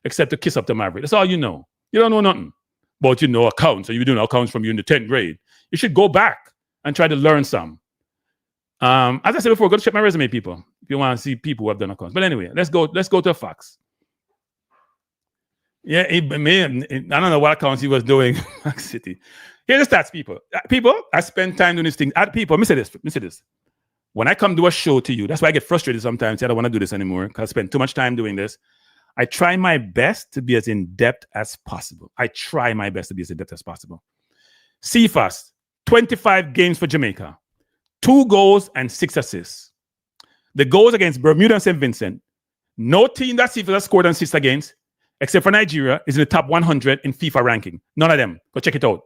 S1: except to kiss up the Maverick. That's all you know. You don't know nothing. But you know accounts. So you're doing accounts from you in the 10th grade. You should go back and try to learn some. As I said before, go to check my resume, people. If you want to see people who have done accounts. But anyway, let's go to facts. Yeah, I don't know what accounts he was doing in Mac City. Here's the stats, people. People, I spend time doing this thing. People, let me say this. When I come do a show to you, that's why I get frustrated sometimes. I don't want to do this anymore because I spend too much time doing this. I try my best to be as in-depth as possible. Cephas, 25 games for Jamaica. 2 goals and 6 assists. The goals against Bermuda and St. Vincent. No team that Cephas has scored and assists against, except for Nigeria, is in the top 100 in FIFA ranking. None of them. Go check it out.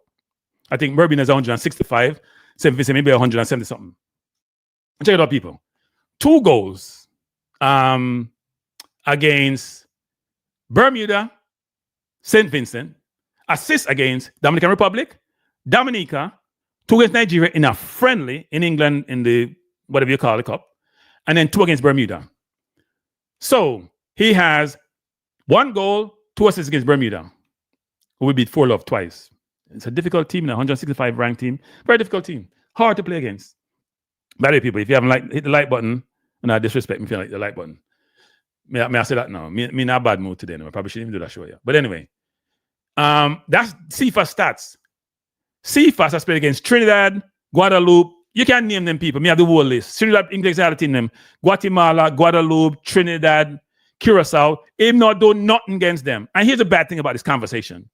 S1: I think Bermuda is 165. St. Vincent maybe 170 something. Check it out, people. 2 goals against Bermuda, St. Vincent, assist against Dominican Republic, Dominica, 2 against Nigeria in a friendly in England in the whatever you call the cup, and then 2 against Bermuda. So he has 1 goal, 2 assists against Bermuda, who we beat 4-0 twice. It's a difficult team, a 165 ranked team, very difficult team, hard to play against. By the way, people, if you haven't hit the like button, and I disrespect me if you like the like button. May I say that now? Me in a bad mood today. No, I probably shouldn't even do that show yet. But anyway, that's Cephas stats. Cephas has played against Trinidad, Guadeloupe. You can't name them people. Me have the whole list. Trinidad, English had to name them. Guatemala, Guadeloupe, Trinidad, Curacao. Him not do nothing against them. And here's the bad thing about this conversation.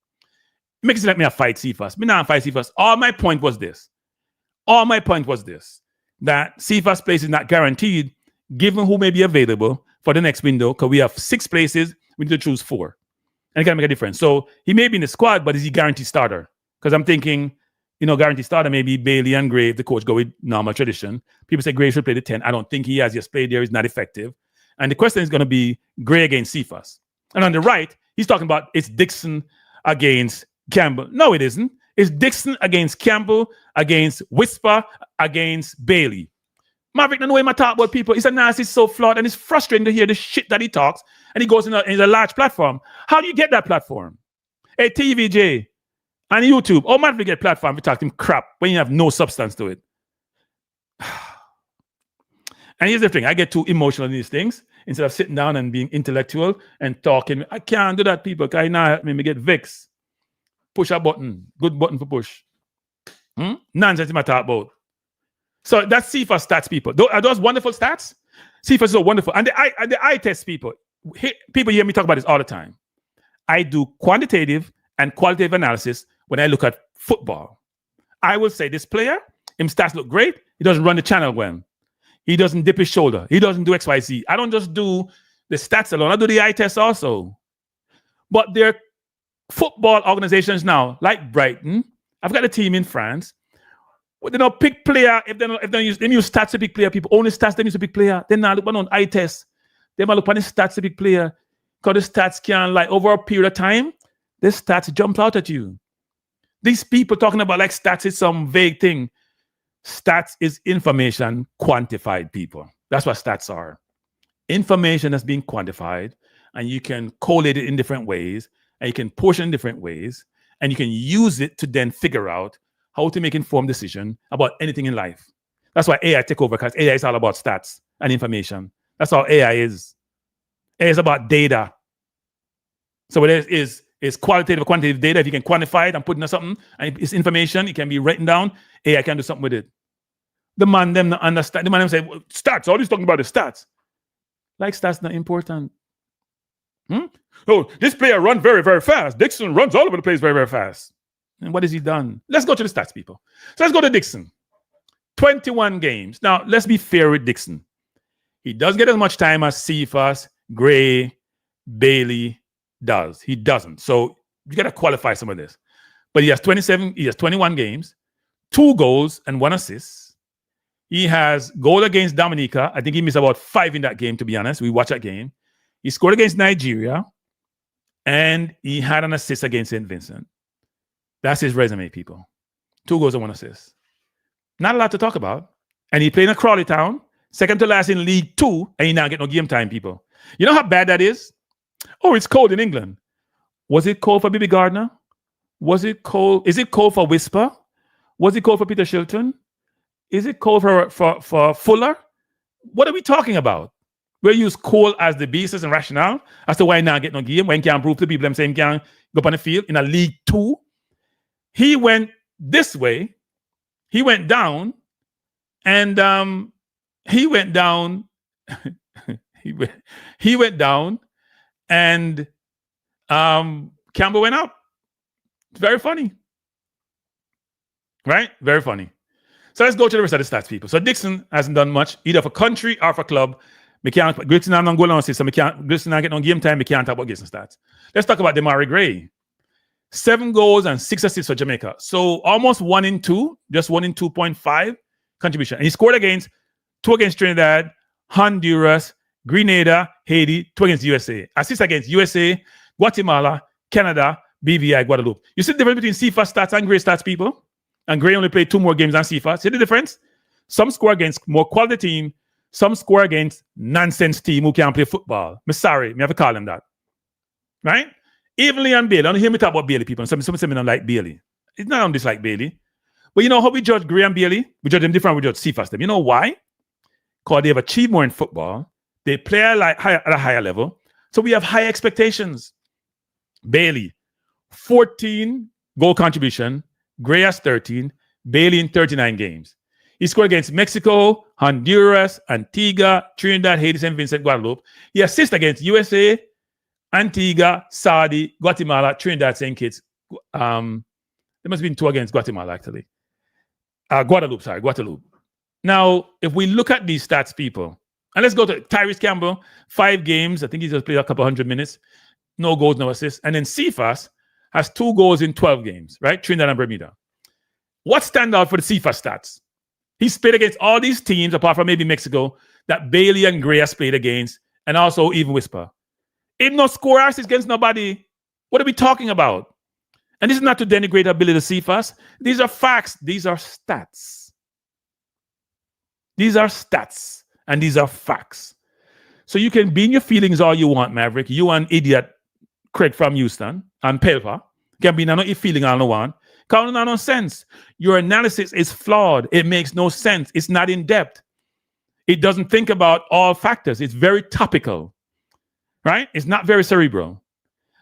S1: It makes it like me a fight Cephas. Me not fight Cephas. All my point was this. That Cephas' place is not guaranteed, given who may be available for the next window, because we have 6 places, we need to choose 4. And it can make a difference. So he may be in the squad, but is he guaranteed starter? Because I'm thinking, guaranteed starter, maybe Bailey and Gray, if the coach go with normal tradition. People say Gray should play the 10. I don't think he has just played there. He's not effective. And the question is going to be Gray against Cephas. And on the right, he's talking about it's Dixon against Campbell. No, it isn't. It's Dixon against Campbell, against Whisper, against Bailey. Maverick, no way I talk about people. He's a narcissist, so flawed, and it's frustrating to hear the shit that he talks, and he goes in a large platform. How do you get that platform? Hey, TVJ and YouTube. Oh, Maverick get platform to talk to him crap when you have no substance to it. And here's the thing. I get too emotional in these things. Instead of sitting down and being intellectual and talking, I can't do that, people, because I now help me get vexed. Push a button. Good button for push. Nonsense I talk about. So that's Cephas stats, people. Are those wonderful stats? Cephas is so wonderful. And the eye test, people. People hear me talk about this all the time. I do quantitative and qualitative analysis when I look at football. I will say this player, his stats look great. He doesn't run the channel well. He doesn't dip his shoulder. He doesn't do XYZ. I don't just do the stats alone. I do the eye test also. But there are football organizations now, like Brighton. I've got a team in France. Well, they don't pick player if they use stats to pick player. People only stats they use to pick player. They not look on eye test. They might look on the stats to pick player because the stats can over a period of time. The stats jump out at you. These people talking about stats is some vague thing. Stats is information quantified, people. That's what stats are. Information that's being quantified, and you can collate it in different ways, and you can portion in different ways, and you can use it to then figure out how to make informed decision about anything in life. That's why AI take over, because AI is all about stats and information. That's how AI is. AI is about data. So it is qualitative or quantitative data. If you can quantify it and put into something, and it's information, it can be written down, AI can do something with it. The man them not understand. The man them say, well, stats, all he's talking about is stats. Stats not important. Oh, this player run very, very fast. Dixon runs all over the place very, very fast. And what has he done? Let's go to the stats, people. So let's go to Dixon. 21 games. Now, let's be fair with Dixon. He doesn't get as much time as Cephas, Gray, Bailey does. He doesn't. So you got to qualify some of this. But he has 21 games, 2 goals and 1 assist. He has goal against Dominica. I think he missed about 5 in that game, to be honest. We watched that game. He scored against Nigeria. And he had an assist against St. Vincent. That's his resume, people. 2 goals and 1 assist. Not a lot to talk about. And he played in a Crawley town, second to last in League 2, and he now get no game time, people. You know how bad that is? Oh, it's cold in England. Was it cold for Bibi Gardner? Was it cold? Is it cold for Whisper? Was it cold for Peter Shilton? Is it cold for Fuller? What are we talking about? We use cold as the basis and rationale as to why now get no game, when he can't prove to people them saying he can't go up on the field in a League 2. He went this way. He went down, and he went down. he went down, and Campbell went up. It's very funny, right? Very funny. So let's go to the rest of the stats, people. So Dixon hasn't done much either for country or for club. We can't. Dixon not going on, so we can't. Dixon not get no game time. We can't talk about Dixon stats. Let's talk about Demari Gray. 7 goals and 6 assists for Jamaica. So almost 1 in 2, just 1 in 2.5 contribution. And he scored against 2 against Trinidad, Honduras, Grenada, Haiti, 2 against USA. Assist against USA, Guatemala, Canada, BVI, Guadeloupe. You see the difference between Cephas stats and Gray stats, people? And Gray only played 2 more games than Cephas. See the difference? Some score against more quality team, some score against nonsense team who can't play football. I'm sorry, me have to call them that. Right? Even Leon Bailey. I don't hear me talk about Bailey, people. Some say me don't like Bailey. It's not on dislike Bailey. But you know how we judge Gray and Bailey? We judge them different. We judge Cephas them. You know why? Because they have achieved more in football. They play at a higher level. So we have high expectations. Bailey, 14 goal contribution. Gray has 13. Bailey in 39 games. He scored against Mexico, Honduras, Antigua, Trinidad, Haiti, St. Vincent, Guadeloupe. He assists against USA, Antigua, Saudi, Guatemala, Trinidad, St. Kitts. There must have been 2 against Guatemala, actually. Guadeloupe. Now, if we look at these stats, people, and let's go to Tyrese Campbell, 5 games. I think he just played a couple 100 minutes. No goals, no assists. And then Cephas has 2 goals in 12 games, right? Trinidad and Bermuda. What stand out for the Cephas stats? He's played against all these teams, apart from maybe Mexico, that Bailey and Gray has played against, and also even Whisper. If no score assists against nobody, what are we talking about? And this is not to denigrate the ability of Cephas. These are facts. These are stats. These are stats, and these are facts. So you can be in your feelings all you want, Maverick. You and idiot Craig from Houston and Pelpa can be in your feeling all you want. Because no sense. Your analysis is flawed. It makes no sense. It's not in depth. It doesn't think about all factors. It's very topical, right? It's not very cerebral.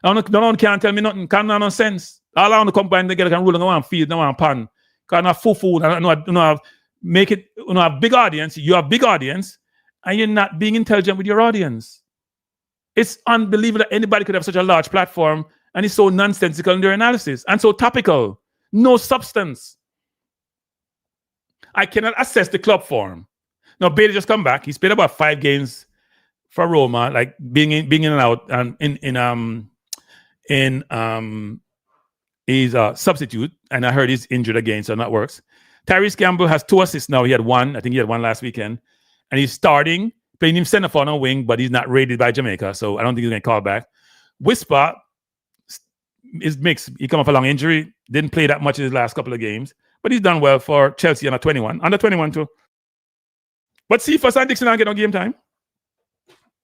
S1: No one can tell me nothing. No sense. All I want to combine together can rule on field, no one pan. Because I have full. I make it. Have big audience. You have big audience, and you're not being intelligent with your audience. It's unbelievable that anybody could have such a large platform and it's so nonsensical in their analysis and so topical. No substance. I cannot assess the club form. Now, Bailey just come back. He's played about 5 games for Roma, like being in and out, and he's a substitute, and I heard he's injured again, so that works. Tyrese Campbell has 2 assists now. He had 1. I think he had 1 last weekend, and he's starting, playing him center forward on a wing, but he's not rated by Jamaica, so I don't think he's going to call back. Whisper is mixed. He come off a long injury, didn't play that much in his last couple of games, but he's done well for Chelsea under 21 too. But Cephas and Dixon aren't getting no game time.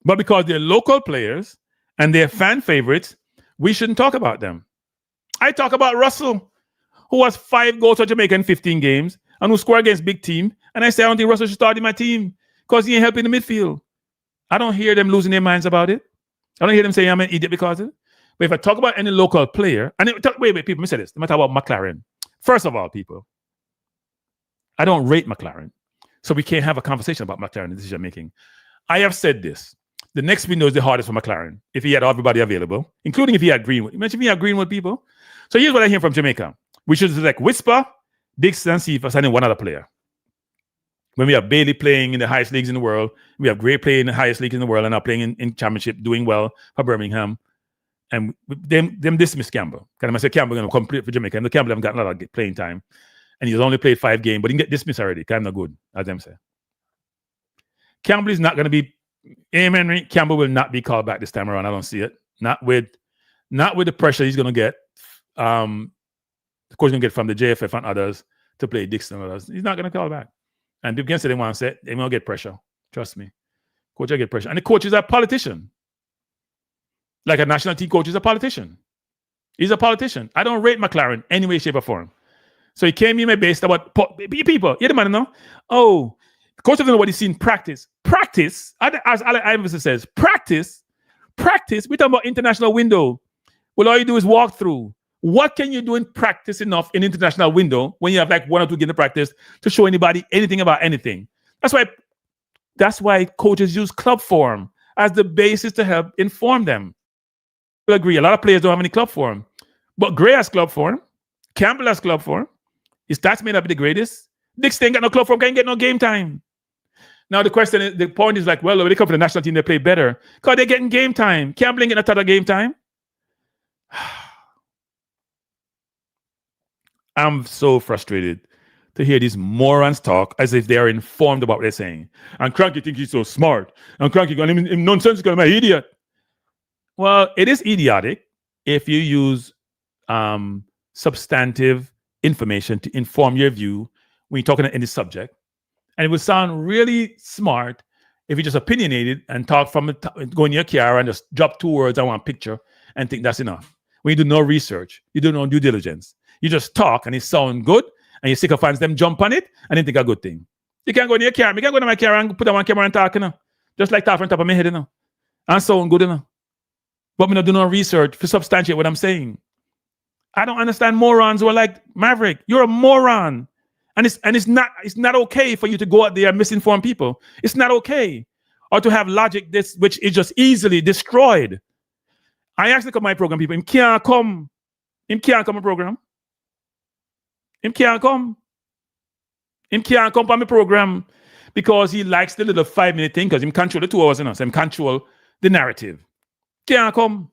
S1: But because they're local players and they're fan favorites, we shouldn't talk about them. I talk about Russell, who has 5 goals for Jamaica in 15 games and who scored against big team. And I say, I don't think Russell should start in my team because he ain't helping the midfield. I don't hear them losing their minds about it. I don't hear them saying I'm an idiot because of it. But if I talk about any local player, and wait, people, let me say this. Let me talk about McLaren. First of all, people, I don't rate McLaren. So we can't have a conversation about McLaren decision making. I have said this. The next window is the hardest for McLaren if he had everybody available, including if he had Greenwood. Imagine if he had Greenwood, people. So here's what I hear from Jamaica. We should select Whisper, Dixon, Cephas, and then one other player. When we have Bailey playing in the highest leagues in the world, we have Gray playing in the highest league in the world and now playing in championship, doing well for Birmingham. And them dismiss Campbell. Because I say Campbell going to complete for Jamaica. And the Campbell haven't got a lot of playing time. And he's only played 5 games, but he can get dismissed already. Kind of good, as them say. Campbell is not going to be, Henry, Campbell will not be called back this time around. I don't see it. Not with the pressure he's going to get. The coach going to get from the JFF and others to play Dixon and others. He's not going to call back. And people can say they want to say they will get pressure. Trust me. Coach will get pressure. And the coach is a politician. Like a national team coach is a politician. He's a politician. I don't rate McLaren any way, shape, or form. So he came in my base about people. You the man know? Oh, the coach doesn't know what he's seen practice. Practice, as Alec Iverson says, practice. We're talking about international window. Well, all you do is walk through. What can you do in practice enough in international window when you have like 1 or 2 games of practice to show anybody anything about anything? That's why coaches use club form as the basis to help inform them. I agree. A lot of players don't have any club form. But Gray has club form. Campbell has club form. His stats may not be the greatest. Dixon ain't got no club form, can't get no game time. Now the point is like, well, when they come for the national team, they play better. Because they're getting game time. Campbell ain't getting a ton of game time. I'm so frustrated to hear these morons talk as if they are informed about what they're saying. And Kranky thinks he's so smart. And Kranky going, I'm nonsensical, I'm an idiot. Well, it is idiotic if you use substantive information to inform your view when you're talking on any subject. And it would sound really smart if you just opinionated and talk from go in your car and just drop 2 words on one picture and think that's enough. When you do no research, you do no due diligence. You just talk and it sounds good, and your sycophants them jump on it and they think a good thing. You can't go in your car. You can't go in my car and put on one camera and talk, you know. Just like talk on top of my head, you know. And sound good, you know. But me not do no research to substantiate what I'm saying. I don't understand morons who are like, Maverick, you're a moron. And it's not okay for you to go out there and misinform people. It's not okay. Or to have logic which is just easily destroyed. I actually come my program, people. Him can't come. Him can't come my program. Him can't come. Him can't come on my program because he likes the little 5-minute thing because him control the 2 hours, you know. So him control the narrative. Can't come.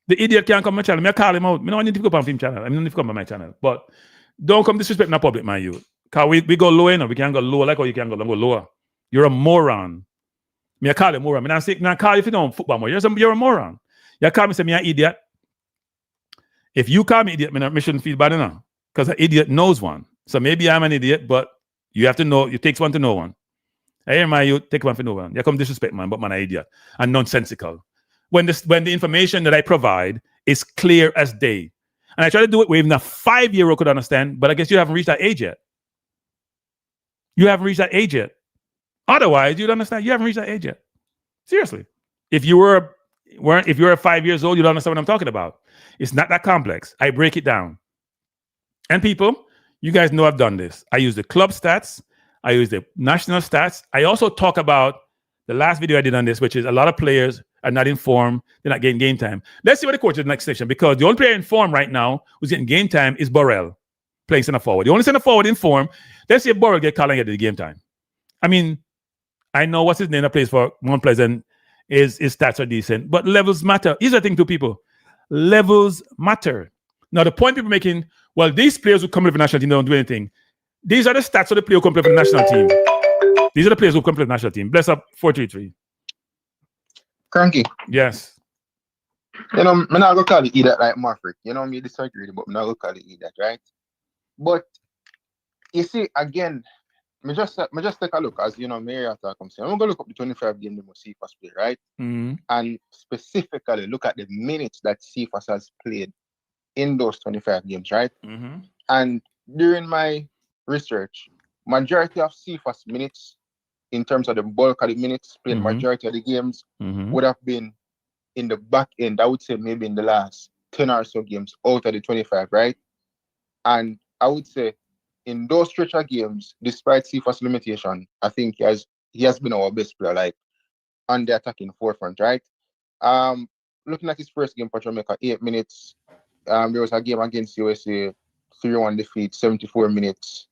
S1: The idiot can't come on my channel. I call him out. I don't need to come on him channel. I don't need to come on my channel. But don't come disrespect in the public, my youth. Because we go low, you know. We can't go lower like how you can go lower. You're a moron. I call you a moron. I don't call you if you don't football more. You're a moron. You call me say me an idiot. If you call me idiot, me shouldn't feel bad enough. Because an idiot knows one. So maybe I'm an idiot, but you have to know, it takes one to know one. I hear my youth, take one for no one. You come disrespect man, but man an idiot. And nonsensical. When the information that I provide is clear as day. And I try to do it where even a 5-year-old could understand, but I guess you haven't reached that age yet. You haven't reached that age yet. Otherwise, you'd understand you haven't reached that age yet. Seriously. If you were 5 years old, you'd understand what I'm talking about. It's not that complex. I break it down. And people, you guys know I've done this. I use the club stats. I use the national stats. I also talk about the last video I did on this, which is a lot of players are not informed. They're not getting game time. Let's see what the coach is the next session, because the only player informed right now who's getting game time is Burrell, playing center forward. The only center forward informed. Let's see if Burrell get called and get the game time. I mean, I know what's his name that plays for Mount Pleasant. His stats are decent, but levels matter. Here's the thing to people. Levels matter. Now, the point people are making, well, these players who come to the national team don't do anything. These are the stats of the players who come to the national team. These are the players who come to the national team. Bless up 433.
S4: Kranky.
S1: Yes.
S4: You know, I'm not going to call it idiot like Maverick. You know, me disagree, but I'm not going to call it idiot, right? But, you see, again, me just take a look as, you know, Marriott comes in. I'm going to look up the 25 game that Cephas play, right?
S1: Mm-hmm.
S4: And specifically look at the minutes that Cephas has played in those 25 games, right?
S1: Mm-hmm.
S4: And during my research, majority of Cephas minutes, in terms of the bulk of the minutes played, majority of the games would have been in the back end. I would say maybe in the last 10 or so games out of the 25, right? And I would say in those stretch of games, despite Cephas limitation, I think he has been our best player, like on the attacking forefront, right? Looking at his first game for Jamaica, 8 minutes. There was a game against USA, 3-1 defeat, 74 minutes.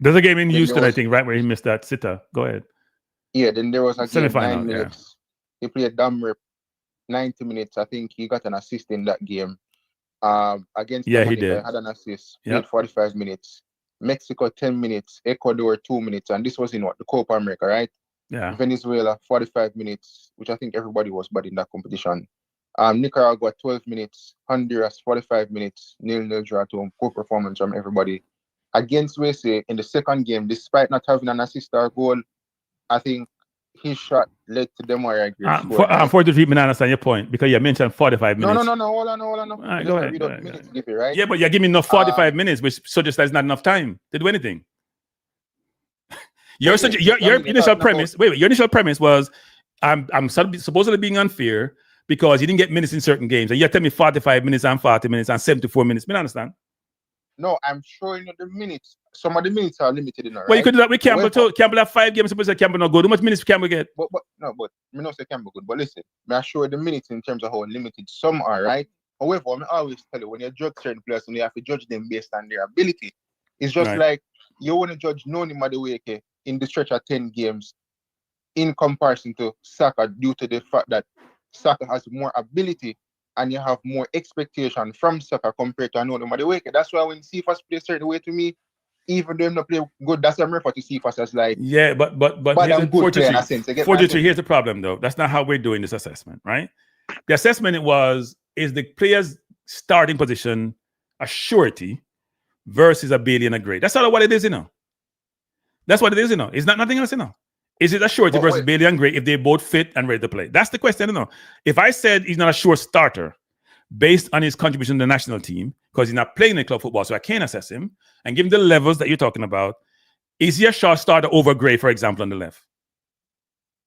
S1: There's a game in Houston, I think, right, where he missed that sitter. Go ahead.
S4: Yeah, then there was a game, 9 minutes.
S1: Yeah.
S4: He played damn rip, 90 minutes. I think he got an assist in that game. Against
S1: Jamaica, he did.
S4: Had an assist. Played 45 minutes. Mexico 10 minutes. Ecuador 2 minutes, and this was in the Copa America, right?
S1: Yeah.
S4: Venezuela 45 minutes, which I think everybody was bad in that competition. Nicaragua 12 minutes. Honduras 45 minutes. 0-0 draw to home. Poor performance from everybody. Against USA in the second game, despite not having an assist or goal, I think his shot led to them where I agree.
S1: 43, I understand your point, because you mentioned 45 minutes.
S4: No, hold on.
S1: All right, go ahead.
S4: Minutes, right?
S1: Yeah, but you're giving enough 45 minutes, which suggests there's not enough time to do anything. Your initial premise, your initial premise was, I'm supposedly being unfair because you didn't get minutes in certain games. And you tell me 45 minutes and 40 minutes and 74 minutes. I understand.
S4: No, I'm showing you the minutes. Some of the minutes are limited, you know, right?
S1: Well, you could do that with Campbell too. Campbell have 5 games. Suppose Campbell not good. How much minutes Campbell get?
S4: But me not say Campbell good. But listen, I show you the minutes in terms of how limited some are, right? However, I always tell you, when you judge certain players, you have to judge them based on their ability. It's just like you want to judge Noni Madueke in the stretch of 10 games in comparison to Saka, due to the fact that Saka has more ability and you have more expectation from soccer compared to another way. That's why when Cephas play certain way to me, even though not play good, that's why I'm referring to Cephas as like
S1: yeah, but
S4: bad
S1: here's
S4: and good player in a sense.
S1: 43. Here's the problem though. That's not how we're doing this assessment, right? The assessment is the player's starting position a surety versus a Bailey and a Gray. That's all what it is, you know. That's what it is, you know. It's not nothing else, you know. Is it a surety versus Bailey and Gray if they both fit and ready to play? That's the question, you know. If I said he's not a sure starter based on his contribution to the national team, because he's not playing in club football, so I can't assess him, and give him the levels that you're talking about, is he a sure starter over Gray, for example, on the left?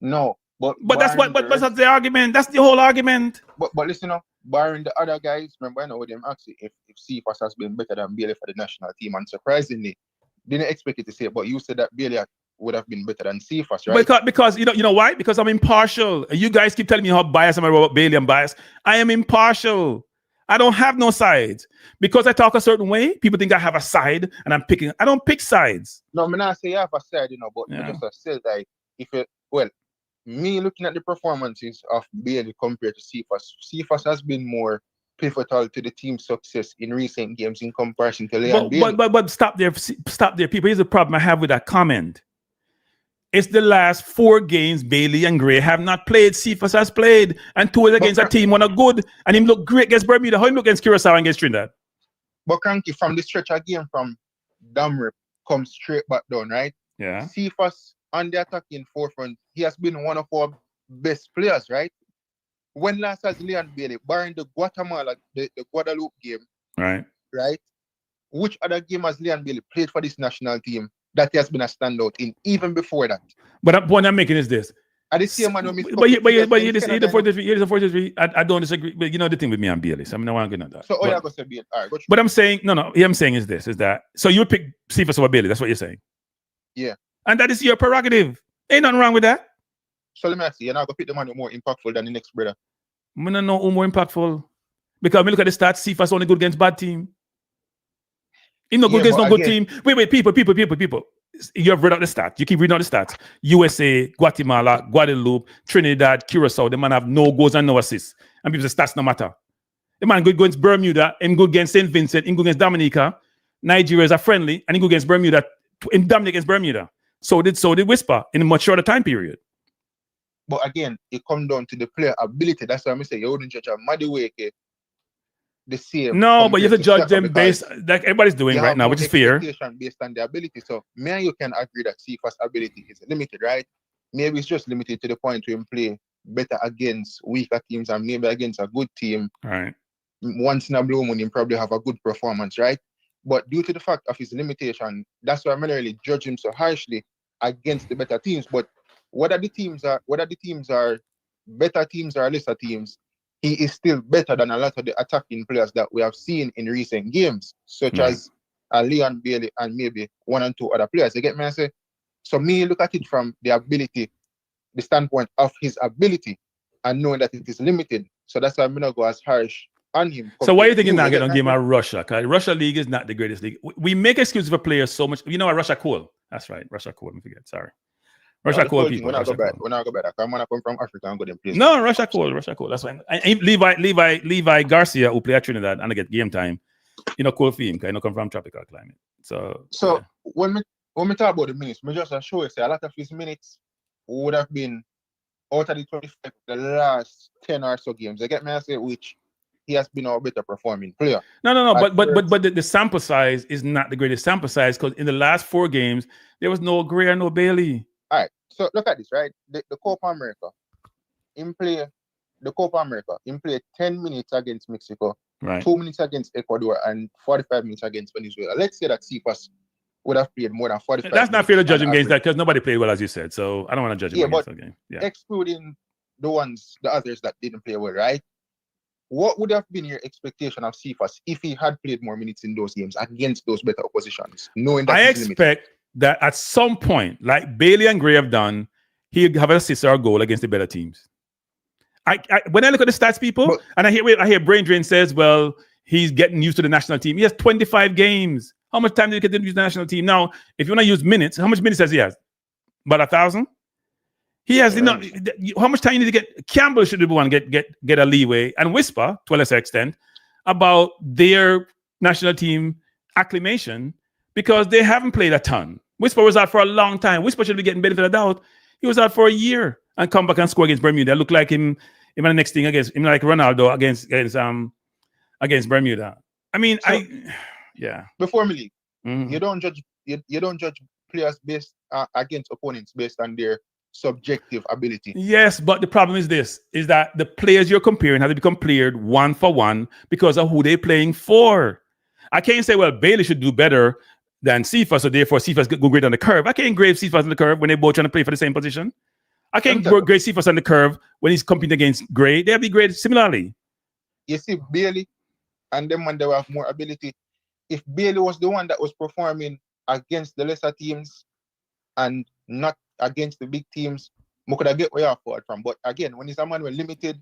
S4: No. But
S1: that's that's the argument. That's the whole argument.
S4: But listen up, barring the other guys, remember I know them actually if Cephas has been better than Bailey for the national team, and surprisingly, didn't expect you to say it, but you said that Bailey would have been better than Cephas, right?
S1: Because you know why? Because I'm impartial. You guys keep telling me how biased I'm about Bailey. I'm biased. I am impartial. I don't have no sides. Because I talk a certain way, people think I have a side and I'm picking. I don't pick sides.
S4: No, I'm not saying you have a side, you know, but I just said like me looking at the performances of Bailey compared to Cephas has been more pivotal to the team's success in recent games in comparison to Leon Bailey.
S1: But stop there, people. Here's the problem I have with that comment. It's the last 4 games Bailey and Gray have not played. Cephas has played, and 2 against a team one are good, and him look great against Bermuda. How him look against Curacao and against Trinidad?
S4: But Kranky, from the stretch again from Damrip comes straight back down, right?
S1: Yeah.
S4: Cephas on the attacking forefront, he has been one of our best players, right? When last has Leon Bailey, barring the Guatemala, the Guadeloupe game,
S1: right?
S4: Which other game has Leon Bailey played for this national team that he has been a standout in, even before that?
S1: But the point I'm making is this.
S4: At the same man,
S1: but you just the 43. I don't disagree. But you know the thing with me and Bailey, so I mean, I want to get on that.
S4: So you're going to say all right.
S1: But I'm saying what I'm saying is this: is that so you would pick Cephas over Bailey? That's what you're saying.
S4: Yeah. And
S1: that is your prerogative. Ain't nothing wrong with that.
S4: So let me ask you, you're not going to pick the man who's more impactful than the next brother?
S1: I don't know who more impactful. Because when you look at the stats, Cephas only good against bad team. He no good against no good team. Wait, people. You have read out the stats. You keep reading out the stats. USA, Guatemala, Guadeloupe, Trinidad, Curacao. The man have no goals and no assists. And people say stats no matter. The man good against Bermuda, and good against St. Vincent, and good against Dominica. Nigeria is a friendly, and he good against Bermuda, and dominate against Bermuda. So did Whisper in a much shorter time period.
S4: But again, it comes down to the player ability. That's why I'm saying you wouldn't judge a Madiweke the same.
S1: No, but you have to judge them based like everybody's doing right now, which is fair.
S4: Based on the ability. So me and you can agree that Cephas' ability is limited, right? Maybe it's just limited to the point where he play better against weaker teams and maybe against a good team.
S1: Right.
S4: Once in a blue moon, he probably have a good performance, right? But due to the fact of his limitation, that's why I'm not really judge him so harshly against the better teams. But whether the teams are better teams or lesser teams, he is still better than a lot of the attacking players that we have seen in recent games, such as Leon Bailey and maybe 1 and 2 other players. You get me? I say, so me look at it from the ability, the standpoint of his ability, and knowing that it is limited. So that's why I'm gonna go as harsh on him.
S1: So why are you thinking now get on game at Russia? Because Russia league is not the greatest league. We make excuses for players so much. You know what Russia cool? That's right, Russia cool. I forget. Sorry. Russia cool people.
S4: When I go back, I'm gonna come from Africa and go to play.
S1: No, Russia cool. That's fine. Levi Garcia, who play at Trinidad and I get game time. You know, cool for him because I know come from tropical climate. So
S4: yeah. when we talk about the minutes, we just show you say a lot of his minutes would have been out of the 25 the last 10 or so games. I get me, I say, which he has been our better performing player.
S1: No. But the sample size is not the greatest sample size because in the last 4 games there was no Gray or no Bailey.
S4: All right, so look at this, right? The Copa America, in play 10 minutes against Mexico,
S1: right?
S4: 2 minutes against Ecuador, and 45 minutes against Venezuela. Let's say that Cephas would have played more than 45.
S1: That's not fair to judge him against that because nobody played well, as you said. So I don't want to judge him against that game. Yeah,
S4: excluding the others that didn't play well, right? What would have been your expectation of Cephas if he had played more minutes in those games against those better oppositions? Knowing that
S1: I expect that at some point, like Bailey and Gray have done, he'll have an assist or a goal against the better teams. When I look at the stats, people, and I hear Brain Drain says, well, he's getting used to the national team. He has 25 games. How much time did he get to use the national team? Now, if you want to use minutes, how much minutes does he have? About 1,000? He has enough. How much time you need to get? Campbell should be one get a leeway and whisper to a lesser extent about their national team acclimation because they haven't played a ton. Whisper was out for a long time. Whisper should be getting benefit of the doubt. He was out for a year and come back and score against Bermuda. Look like him in the next thing against him, like Ronaldo against Bermuda. I mean,
S4: So,
S1: yeah.
S4: Before me leave,
S1: Mhm.
S4: you don't judge players based against opponents based on their subjective ability.
S1: Yes, but the problem is this: is that the players you're comparing have to be compared one for one because of who they're playing for. I can't say, well, Bailey should do better than Cephas, so therefore Cephas go grade on the curve. I can't grade Cephas on the curve when they're both trying to play for the same position. I can't grade Cephas on the curve when he's competing against Gray. They'll be graded similarly.
S4: You see, Bailey and them when they have more ability. If Bailey was the one that was performing against the lesser teams and not against the big teams, I could get where you're forward from. But again, when he's a man with limited,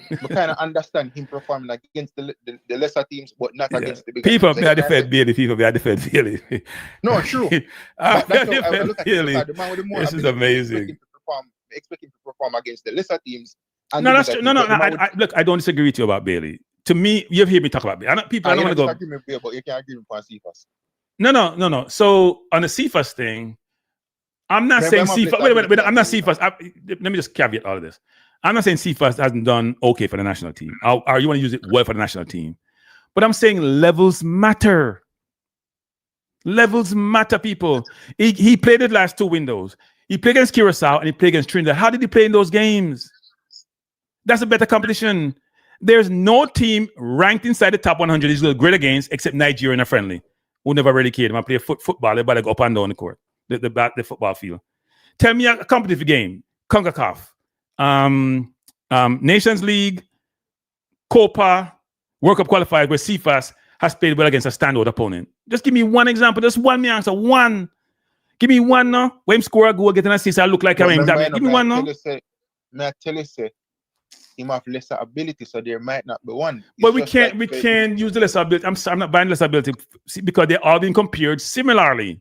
S4: we kind of understand him performing against the lesser teams, but not against the big teams.
S1: People may have defend Bailey. People may have defend Bailey.
S4: No, true. But that's how I look at it. The man with the more
S1: this is amazing.
S4: Expect him to perform against the lesser teams. And
S1: No, that's true. No. Look, I don't disagree with you about Bailey. To me, you've heard me talk about Bailey. I don't want to go.
S4: But you can't agree with Cephas.
S1: No. So on the Cephas thing, I'm not saying Cephas. Wait. I'm not Cephas. Let me just caveat all of this. I'm not saying Cephas hasn't done okay for the national team. Or you want to use it well for the national team. But I'm saying levels matter. Levels matter, people. He played the last two windows. He played against Curacao and he played against Trinidad. How did he play in those games? That's a better competition. There's no team ranked inside the top 100 he's going to grade against except Nigeria in a friendly, who never really cared. When I play football, they better go up and down the court, the football field. Tell me a competitive game, CONCACAF, Nations League, Copa, World Cup qualifiers where Cephas has played well against a standout opponent. Just give me one example. Just one me answer. One. Give me one now. When him score a goal, get an assist, I look like I mean, give me one now.
S4: May I tell you, say, he might have lesser ability, so there might not be one.
S1: But we can't use the lesser ability. I'm not buying lesser ability because they're all being compared similarly.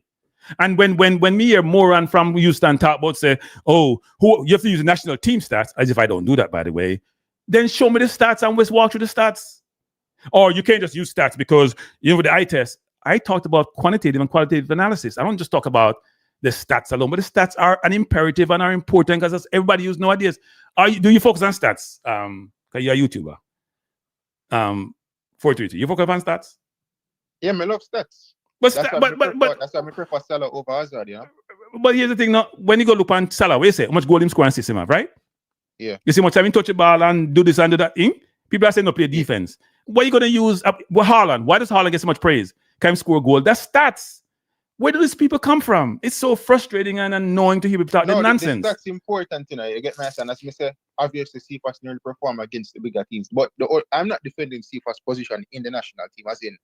S1: And when me hear Moran from Houston talk about say, you have to use the national team stats, as if I don't do that, by the way, then show me the stats and let's walk through the stats. Or you can't just use stats because with the eye test, I talked about quantitative and qualitative analysis. I don't just talk about the stats alone, but the stats are an imperative and are important because everybody uses no ideas. Do you focus on stats? Because you're a YouTuber. 432. You focus on stats?
S4: Yeah, I love stats.
S1: But
S4: that's why I prefer Salah over Hazard, you know.
S1: But here's the thing now, when you go look on Salah, what you say? How much goal him score and system have, right?
S4: Yeah.
S1: You see how much time he touch the ball and do this and do that thing? People are saying no play defense. What are you going to use? Haaland. Why does Haaland get so much praise? Can he score a goal? That's stats. Where do these people come from? It's so frustrating and annoying to hear people talk nonsense.
S4: That's important, you know. You get my understand. As me say, obviously Cephas nearly perform against the bigger teams, but I'm not defending Cephas' position in the national team. As in,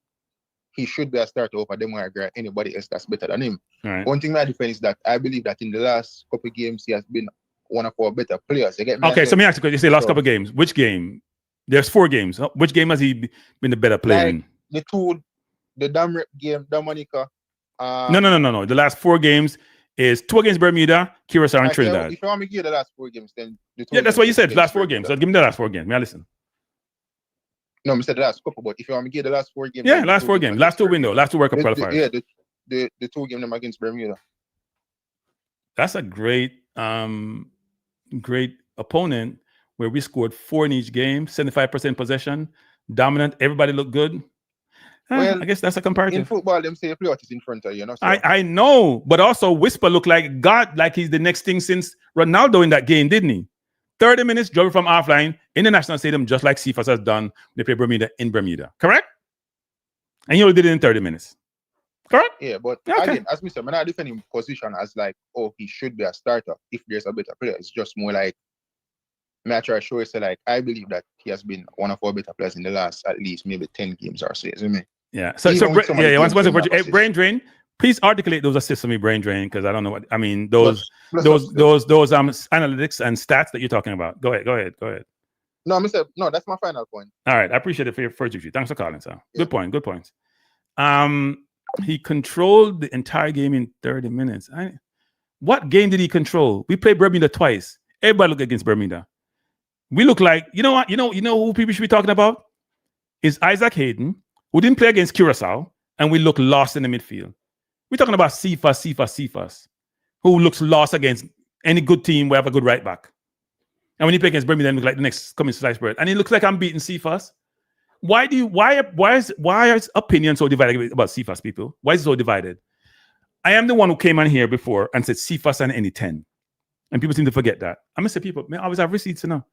S4: he should be a starter over them or anybody else that's better than him.
S1: Right.
S4: One thing I defend is that I believe that in the last couple of games he has been one of our better players. You get me?
S1: Okay, so let me ask you. You say last couple of games. Which game? There's 4 games. Which game has he been the better player in?
S4: The Damrep game, Dominica.
S1: No. The last 4 games is 2 against Bermuda, Curacao, and Trinidad.
S4: If you want me to give the last 4 games, then
S1: that's what you said. Last 4 games. So give me the last 4 games. May I listen?
S4: No, I said the last couple, but if you want me to give the last 4 games,
S1: yeah, last 4 games, last 2 window, last 2 World Cup qualifiers.
S4: The 2 games them against Bermuda.
S1: That's a great opponent where we scored 4 in each game, 75% possession, dominant. Everybody looked good. Well, I guess that's a comparative.
S4: In football, them say a player is in front of you, know. So.
S1: I know, but also Whisper looked like God, like he's the next thing since Ronaldo in that game, didn't he? 30 minutes driving from offline in the national stadium, just like Cephas has done. They play Bermuda in Bermuda, correct? And he only did it in 30 minutes, correct?
S4: Yeah, but again, as Mr. I'm not defending position as like, he should be a starter if there's a better player. It's just more like, I try to show you, so like, I believe that he has been one of our better players in the last at least maybe 10 games or so, isn't it?
S1: Yeah. Brain drain. Please articulate those assists for me, brain drain, because I don't know what I mean. Those analytics and stats that you're talking about. Go ahead.
S4: No, that's my final point.
S1: All right, I appreciate it for your first review. Thanks for calling, sir. Yeah. Good point. He controlled the entire game in 30 minutes. What game did he control? We played Bermuda twice. Everybody look against Bermuda. We look like, you know what? You know who people should be talking about? Is Isaac Hayden, who didn't play against Curacao, and we look lost in the midfield. We're talking about Cephas, who looks lost against any good team will have a good right back. And when he play against Birmingham, look like the next coming sliced bread. And it looks like I'm beating Cephas. Why is opinion so divided about Cephas, people? Why is it so divided? I am the one who came on here before and said Cephas and any 10. And people seem to forget that. I'm gonna say people, man, I always have receipts, you know.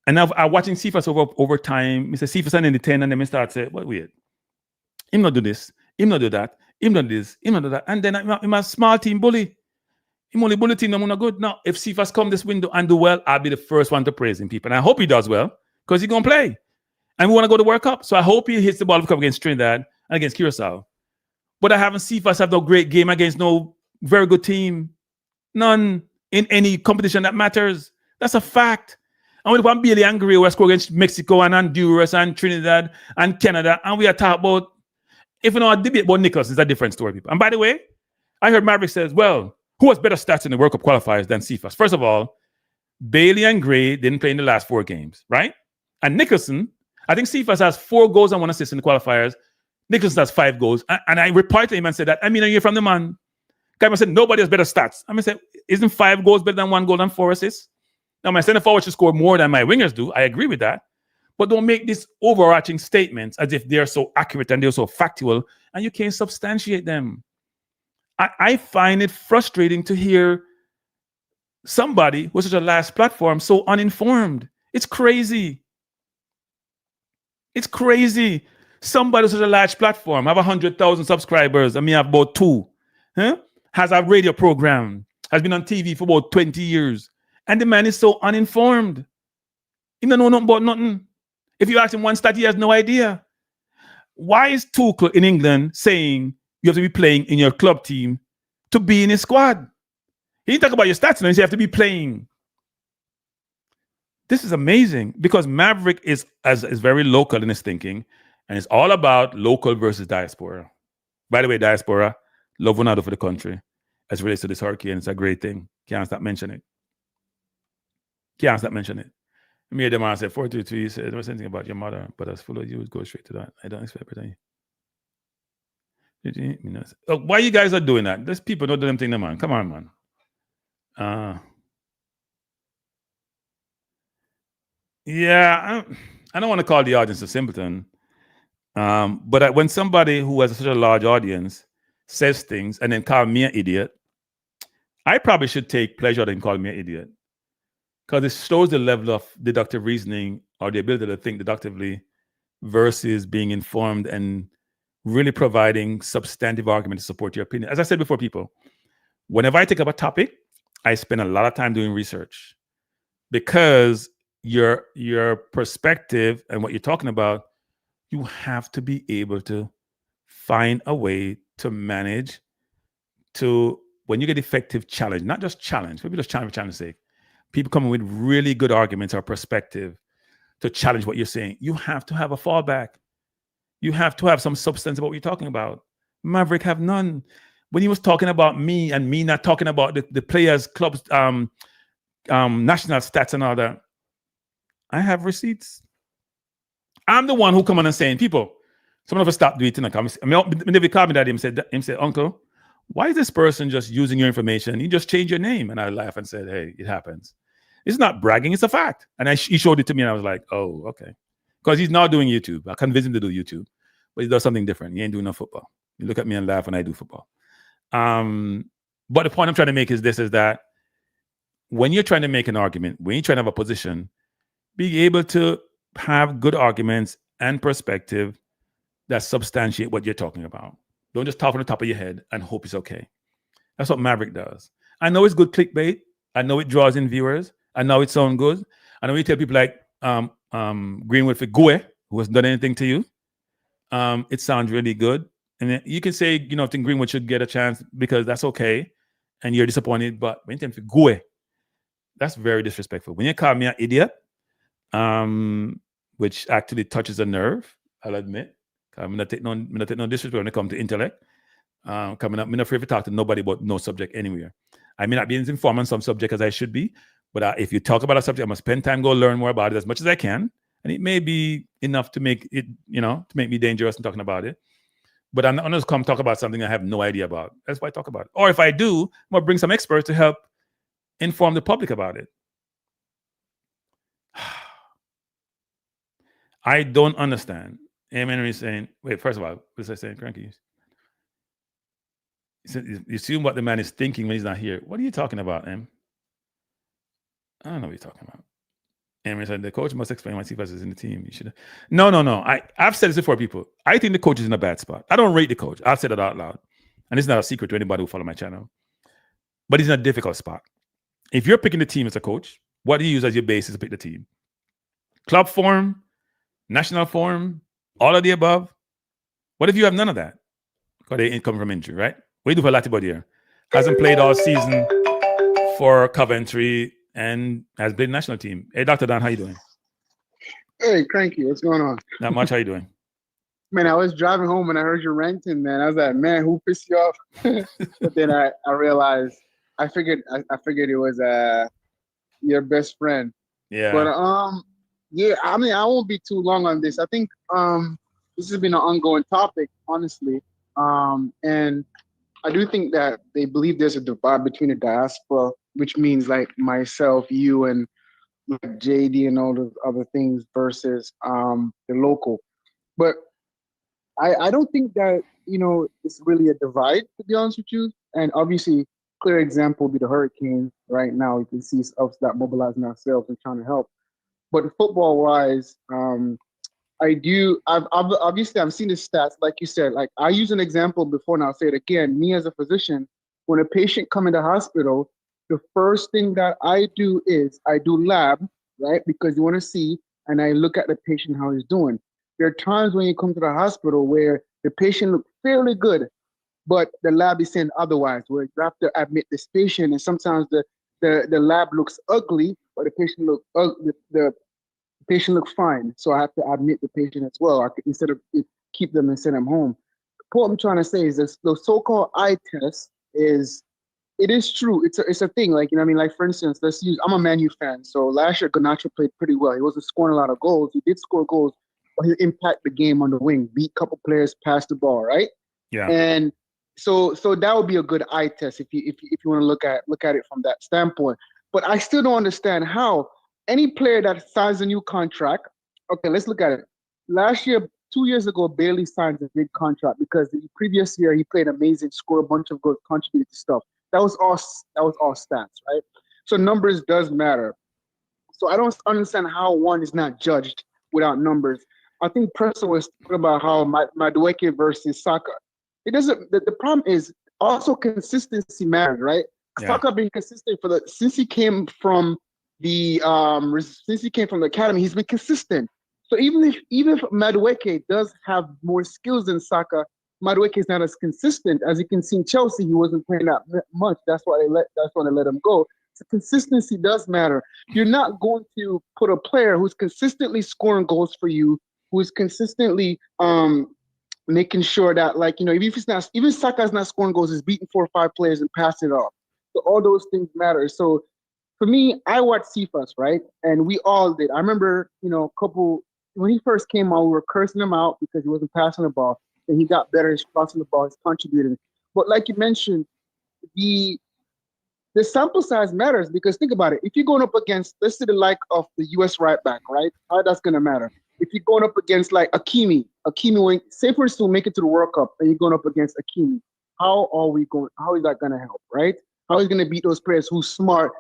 S1: And now I'm watching Cephas over time. Mr. Cephas and any 10, and then I start say, what weird. Him not do this, him not do that, him not do this, him not do that. And then I'm a small team bully. Him only bully team, I'm not good. Now, if Cephas come this window and do well, I'll be the first one to praise him, people. And I hope he does well, because he's gonna play. And we want to go to World Cup. So I hope he hits the ball cup against Trinidad and against Curacao. But I haven't seen Cephas have no great game against no very good team. None in any competition that matters. That's a fact. And when I'm really angry, we're scoring against Mexico and Honduras and Trinidad and Canada, and we are talking about, if you know, a debate about Nicholas is a different story, people. And by the way, I heard Maverick says, well, who has better stats in the World Cup qualifiers than Cephas? First of all, Bailey and Gray didn't play in the last 4 games, right? And Nicholson, I think Cephas has 4 goals and 1 assist in the qualifiers. Nicholson has 5 goals. And I replied to him and said that, I mean, you're from the man. Guy said, nobody has better stats. I said, isn't 5 goals better than 1 goal and 4 assists? Now, my center forward should score more than my wingers do. I agree with that. But don't make these overarching statements as if they're so accurate and they're so factual, and you can't substantiate them. I find it frustrating to hear somebody with such a large platform so uninformed. It's crazy. It's crazy. Somebody with such a large platform, have 100,000 subscribers, I mean, I have about 2, has a radio program, has been on TV for about 20 years, and the man is so uninformed. He don't know nothing about nothing. If you ask him one stat, he has no idea. Why is Tuchel in England saying you have to be playing in your club team to be in his squad? He didn't talk about your stats, and you have to be playing. This is amazing because Maverick is very local in his thinking, and it's all about local versus diaspora. By the way, diaspora, love Ronaldo for the country as it relates to this hurricane. It's a great thing. Can't stop mentioning it. Can't stop mentioning it. I mean, the man said 422. He said there was anything about your mother, but as full of you would go straight to that. I don't expect everything. Why you guys are doing that? There's people don't do them thing, man. Come on, man. Yeah, I don't want to call the audience a simpleton. But when somebody who has such a large audience says things and then call me an idiot, I probably should take pleasure in calling me an idiot. Because it shows the level of deductive reasoning or the ability to think deductively versus being informed and really providing substantive argument to support your opinion. As I said before, people, whenever I take up a topic, I spend a lot of time doing research because your perspective and what you're talking about, you have to be able to find a way to manage to, when you get effective challenge, not just challenge, maybe just challenge for challenge's sake. People coming with really good arguments or perspective to challenge what you're saying. You have to have a fallback. You have to have some substance about what you're talking about. Maverick have none. When he was talking about me and me not talking about the players, clubs, national stats and all that, I have receipts. I'm the one who come on and saying, people, some of us stop doing it. I mean, David called me that him said, Uncle, why is this person just using your information? You just change your name. And I laugh and said, hey, it happens. It's not bragging, it's a fact. And he showed it to me and I was like, oh, okay. Because he's now doing YouTube. I convinced him to do YouTube, but he does something different. He ain't doing no football. You look at me and laugh when I do football. But the point I'm trying to make is that when you're trying to make an argument, when you're trying to have a position, be able to have good arguments and perspective that substantiate what you're talking about. Don't just talk on the top of your head and hope it's okay. That's what Maverick does. I know it's good clickbait. I know it draws in viewers. I know it sounds good. I know you tell people like Greenwood for Gue, who hasn't done anything to you. It sounds really good. And you can say, you know, I think Greenwood should get a chance because that's okay. And you're disappointed. But when you tell me for Gue, that's very disrespectful. When you call me an idiot, which actually touches a nerve, I'll admit. I'm not take no disrespect when it comes to intellect. coming up. I'm not afraid to talk to nobody about no subject anywhere. I may not be as informed on some subject as I should be, but if you talk about a subject, I must spend time, go learn more about it as much as I can. And it may be enough to make it, to make me dangerous in talking about it. But I'm not going to come talk about something I have no idea about. That's why I talk about it. Or if I do, I'm going to bring some experts to help inform the public about it. I don't understand. Henry is saying, wait, first of all, what was I saying, Kranky? You see what the man is thinking when he's not here. What are you talking about, Em? I don't know what you're talking about. Henry said, the coach must explain why Cephas is in the team. You should. No. I've said this before, people. I think the coach is in a bad spot. I don't rate the coach. I'll say that out loud. And it's not a secret to anybody who follow my channel. But he's in a difficult spot. If you're picking the team as a coach, what do you use as your basis to pick the team? Club form, national form, all of the above. What if you have none of that? Because they come from injury, right? What do you do for Latibody here? Hasn't played all season for Coventry and has played national team. Hey, Dr. Dan, how you doing?
S5: Hey, Kranky, what's going on?
S1: Not much. How you doing?
S5: Man, I was driving home and I heard you ranting, man. I was like, man, who pissed you off? But then I realized, I figured it was your best friend.
S1: Yeah.
S5: But yeah, I mean, I won't be too long on this. I think this has been an ongoing topic, honestly. And I do think that they believe there's a divide between the diaspora, which means like myself, you, and like JD and all those other things versus the local. But I don't think that, it's really a divide, to be honest with you. And obviously, clear example would be the Hurricanes right now. You can see us that mobilizing ourselves and trying to help. But football-wise, I've seen the stats, like you said. Like I used an example before, and I'll say it again. Me as a physician, when a patient come into hospital, the first thing that I do is I do lab, right? Because you want to see, and I look at the patient, how he's doing. There are times when you come to the hospital where the patient looks fairly good, but the lab is saying otherwise, where you have to admit this patient, and sometimes the lab looks ugly, but the patient looks fine. So I have to admit the patient as well. Instead of keep them and send them home. What I'm trying to say is this: the so-called eye test it is true. It's a thing. Like, like for instance, I'm a Man U fan. So last year Garnacho played pretty well. He wasn't scoring a lot of goals. He did score goals, but he impacted the game on the wing, beat a couple players, passed the ball, right?
S1: Yeah.
S5: And so that would be a good eye test if you want to look at it from that standpoint. But I still don't understand how any player that signs a new contract. Okay, let's look at it. Last year, 2 years ago, Bailey signed a big contract because the previous year he played amazing, scored a bunch of goals, contributed to stuff. That was all stats, right? So numbers does matter. So I don't understand how one is not judged without numbers. I think Preston was talking about how Madueke versus Saka. It doesn't. The problem is also consistency matters, right? Yeah. Saka being consistent since he came from the academy, he's been consistent. So even if Madueke does have more skills than Saka, Madueke is not as consistent. As you can see in Chelsea, he wasn't playing that much. That's why they let him go. So consistency does matter. You're not going to put a player who's consistently scoring goals for you, who is consistently making sure that, like, even Saka's not scoring goals, he's beating 4 or 5 players and passing it off. So all those things matter. So for me, I watched Cephas, right? And we all did. I remember, when he first came on, we were cursing him out because he wasn't passing the ball. And he got better. He's crossing the ball. He's contributing. But like you mentioned, the sample size matters because think about it. If you're going up against, let's say, the like of the U.S. right back, right? How that's going to matter? If you're going up against like Hakimi, say for instance, make it to the World Cup, and you're going up against Hakimi, how is that going to help, right? How is he going to beat those players who's smart,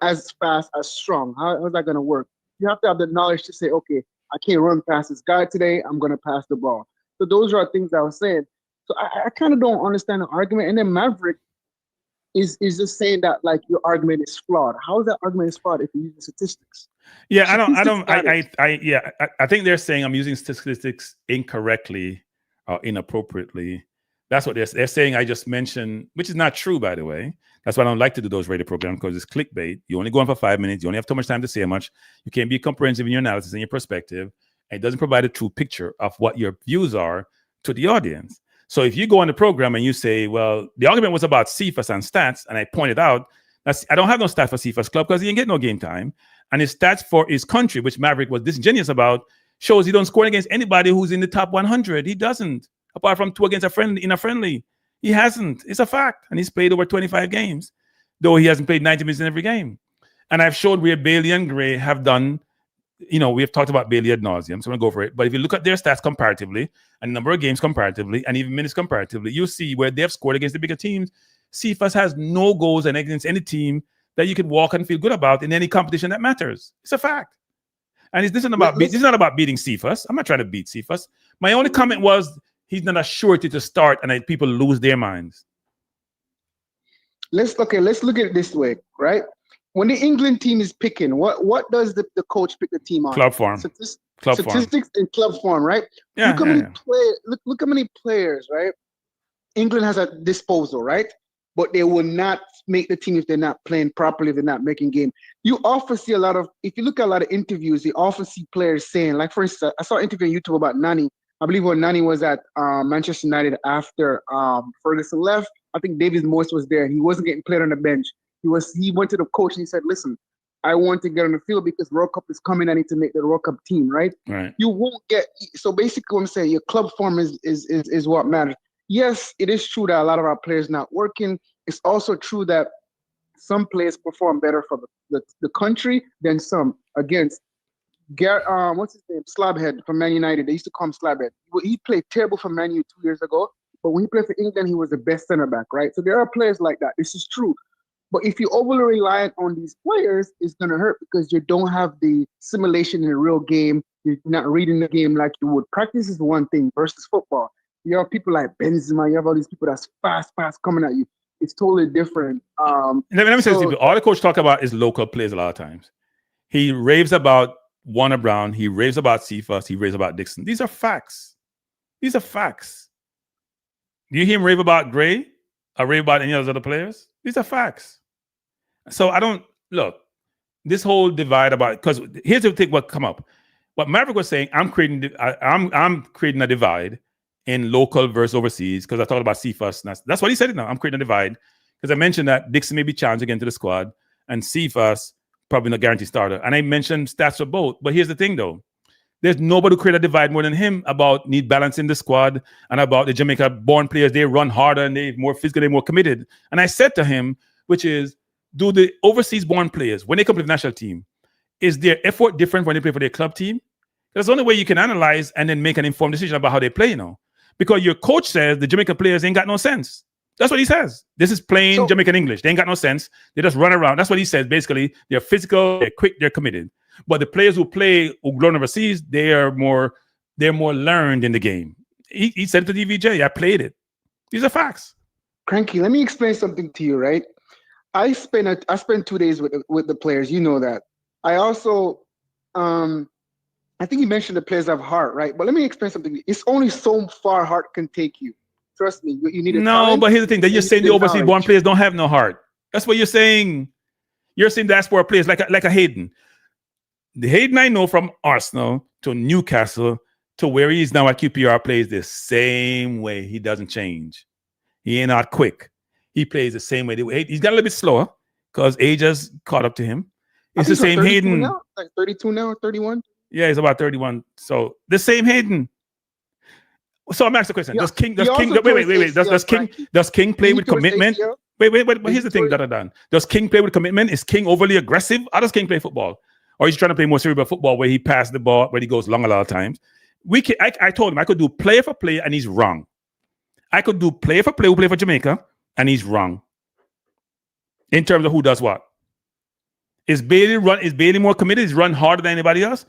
S5: as fast, as strong? How is that going to work? You have to have the knowledge to say, okay, I can't run past this guy today. I'm going to pass the ball. So those are things I was saying. So I kind of don't understand the argument. And then Maverick is just saying that like your argument is flawed. How is that argument is flawed if you use the statistics?
S1: Yeah, I think they're saying I'm using statistics incorrectly or inappropriately. That's what they're saying. I just mentioned, which is not true, by the way. That's why I don't like to do those radio programs, because it's clickbait. You only go on for 5 minutes. You only have too much time to say much. You can't be comprehensive in your analysis and your perspective. It doesn't provide a true picture of what your views are to the audience. So if you go on the program and you say, well, the argument was about Cephas and stats, and I pointed out that I don't have no stats for Cephas Club because he didn't get no game time. And his stats for his country, which Maverick was disingenuous about, shows he don't score against anybody who's in the top 100. He doesn't, apart from 2 against a friendly in a friendly. He hasn't. It's a fact. And he's played over 25 games, though he hasn't played 90 minutes in every game. And I've showed where Bailey and Gray have done, we have talked about Bailey ad nauseum, so I'm going to go for it. But if you look at their stats comparatively, and number of games comparatively, and even minutes comparatively, you'll see where they've scored against the bigger teams. Cephas has no goals and against any team that you can walk and feel good about in any competition that matters. It's a fact. And this is not about beating Cephas. I'm not trying to beat Cephas. My only comment was he's not a surety to start, and people lose their minds.
S5: Let's look at it this way, right? When the England team is picking, what does the coach pick the team on?
S1: Club form.
S5: Statistics and club form, right?
S1: Yeah.
S5: Look how many players, right? England has at disposal, right? But they will not make the team if they're not playing properly, if they're not making game. You often see if you look at a lot of interviews, you often see players saying, like for instance, I saw an interview on YouTube about Nani. I believe when Nani was at Manchester United after Ferguson left, I think David Moyes was there. He wasn't getting played on the bench. He went to the coach and he said, listen, I want to get on the field because World Cup is coming. I need to make the World Cup team, right?
S1: Right.
S5: You won't get – so basically what I'm saying, your club form is what matters. Yes, it is true that a lot of our players not working. It's also true that some players perform better for the country than some. Against what's his name? Slabhead from Man United. They used to call him Slabhead. He played terrible for Man U 2 years ago, but when he played for England, he was the best center back, right? So there are players like that. This is true. But if you overly rely on these players, it's going to hurt because you don't have the simulation in a real game. You're not reading the game like you would. Practice is one thing versus football. You have people like Benzema. You have all these people that's fast coming at you. It's totally different.
S1: Let me say this. All the coach talk about is local players a lot of times. He raves about Warner Brown. He raves about Cephas. He raves about Dixon. These are facts. Do you hear him rave about Gray or rave about any of those other players? These are facts. So I don't look this whole divide about, because here's the thing. What come up? What Maverick was saying. I'm creating a divide in local versus overseas, because I talked about Cephas. That's what he said. Now I'm creating a divide because I mentioned that Dixon may be challenged again to the squad, and Cephas probably not guaranteed starter. And I mentioned stats for both. But here's the thing, though: there's nobody who created a divide more than him about need balance in the squad and about the Jamaica-born players. They run harder and they're more physical, they're more committed. And I said to him, which is, do the overseas-born players, when they come to the national team, is their effort different when they play for their club team? That's the only way you can analyze and then make an informed decision about how they play, Because your coach says the Jamaican players ain't got no sense. That's what he says. This is plain Jamaican English. They ain't got no sense. They just run around. That's what he says. Basically, they're physical, they're quick, they're committed. But the players who grown overseas, they're more learned in the game. He said to DVJ, I played it. These are facts.
S5: Kranky, let me explain something to you, right? I spent 2 days with the players. You know that. I also, I think you mentioned the players have heart, right? But let me explain something. It's only so far heart can take you. Trust me. You need a talent.
S1: But here's the thing. That you're saying the overseas-born players don't have no heart. That's what you're saying. You're saying diaspora players like a Hayden. The Hayden I know from Arsenal to Newcastle to where he is now at QPR plays the same way. He doesn't change. He ain't not quick. He plays the same way. He's got a little bit slower because age has caught up to him. It's the same Hayden.
S5: Now? Like 32 now, 31?
S1: Yeah, he's about 31. So the same Hayden. So I'm asking the question. Does King play with commitment? Wait. But here's the thing that I done. Does King play with commitment? Is King overly aggressive? How does King play football? Or is he trying to play more cerebral football where he passes the ball, where he goes long a lot of times? I told him I could do player for player, and he's wrong. I could do player for player who play for Jamaica, and he's wrong. In terms of who does what. Is Bailey more committed? Is run harder than anybody else?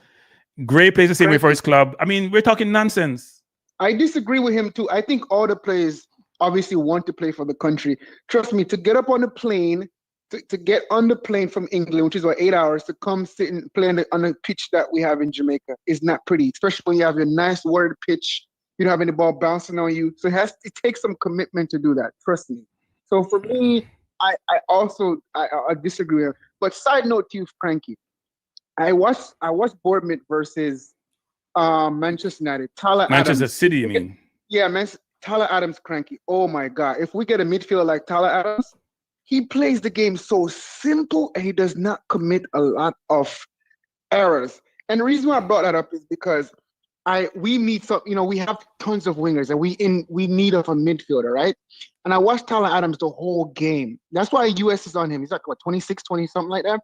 S1: Gray plays the same way for his club. I mean, we're talking nonsense.
S5: I disagree with him too. I think all the players obviously want to play for the country. Trust me, to get up on the plane, to get on the plane from England, which is 8 hours, to come sit and play on the pitch that we have in Jamaica is not pretty, especially when you have your nice word pitch. You don't have any ball bouncing on you. So it takes some commitment to do that. Trust me. So for me, I disagree with him. But side note to you, Kranky, I watched Bournemouth versus Manchester United.
S1: Manchester City, you mean?
S5: Yeah, Tyler Adams, Kranky. Oh my God. If we get a midfielder like Tyler Adams, he plays the game so simple and he does not commit a lot of errors. And the reason why I brought that up is because we have tons of wingers and we need of a midfielder, right? And I watched Tyler Adams the whole game. That's why US is on him. He's like, what, 26, 20, something like that?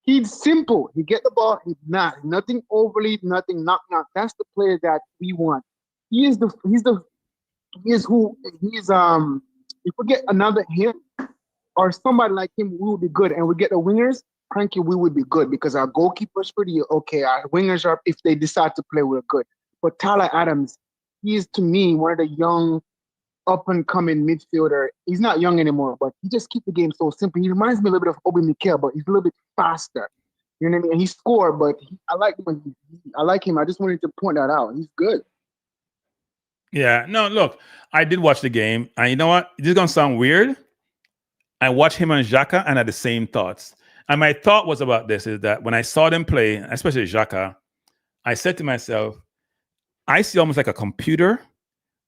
S5: He's simple. He get the ball. He's nothing overly, nothing knock. That's the player that we want. If we get another him or somebody like him, we would be good. And we get the wingers, Kranky, we would be good because our goalkeeper's pretty okay. Our wingers are, if they decide to play, we're good. But Tyler Adams, he is to me one of the young, up and coming midfielder. He's not young anymore, but he just keeps the game so simple. He reminds me a little bit of Obi Mikel, but he's a little bit faster. You know what I mean? And he scored, but I like him. I just wanted to point that out. He's good.
S1: Yeah. No, look, I did watch the game, and you know what? This is gonna sound weird. I watched him and Xhaka and had the same thoughts. And my thought was about this, is that when I saw them play, especially Xhaka, I said to myself, I see almost like a computer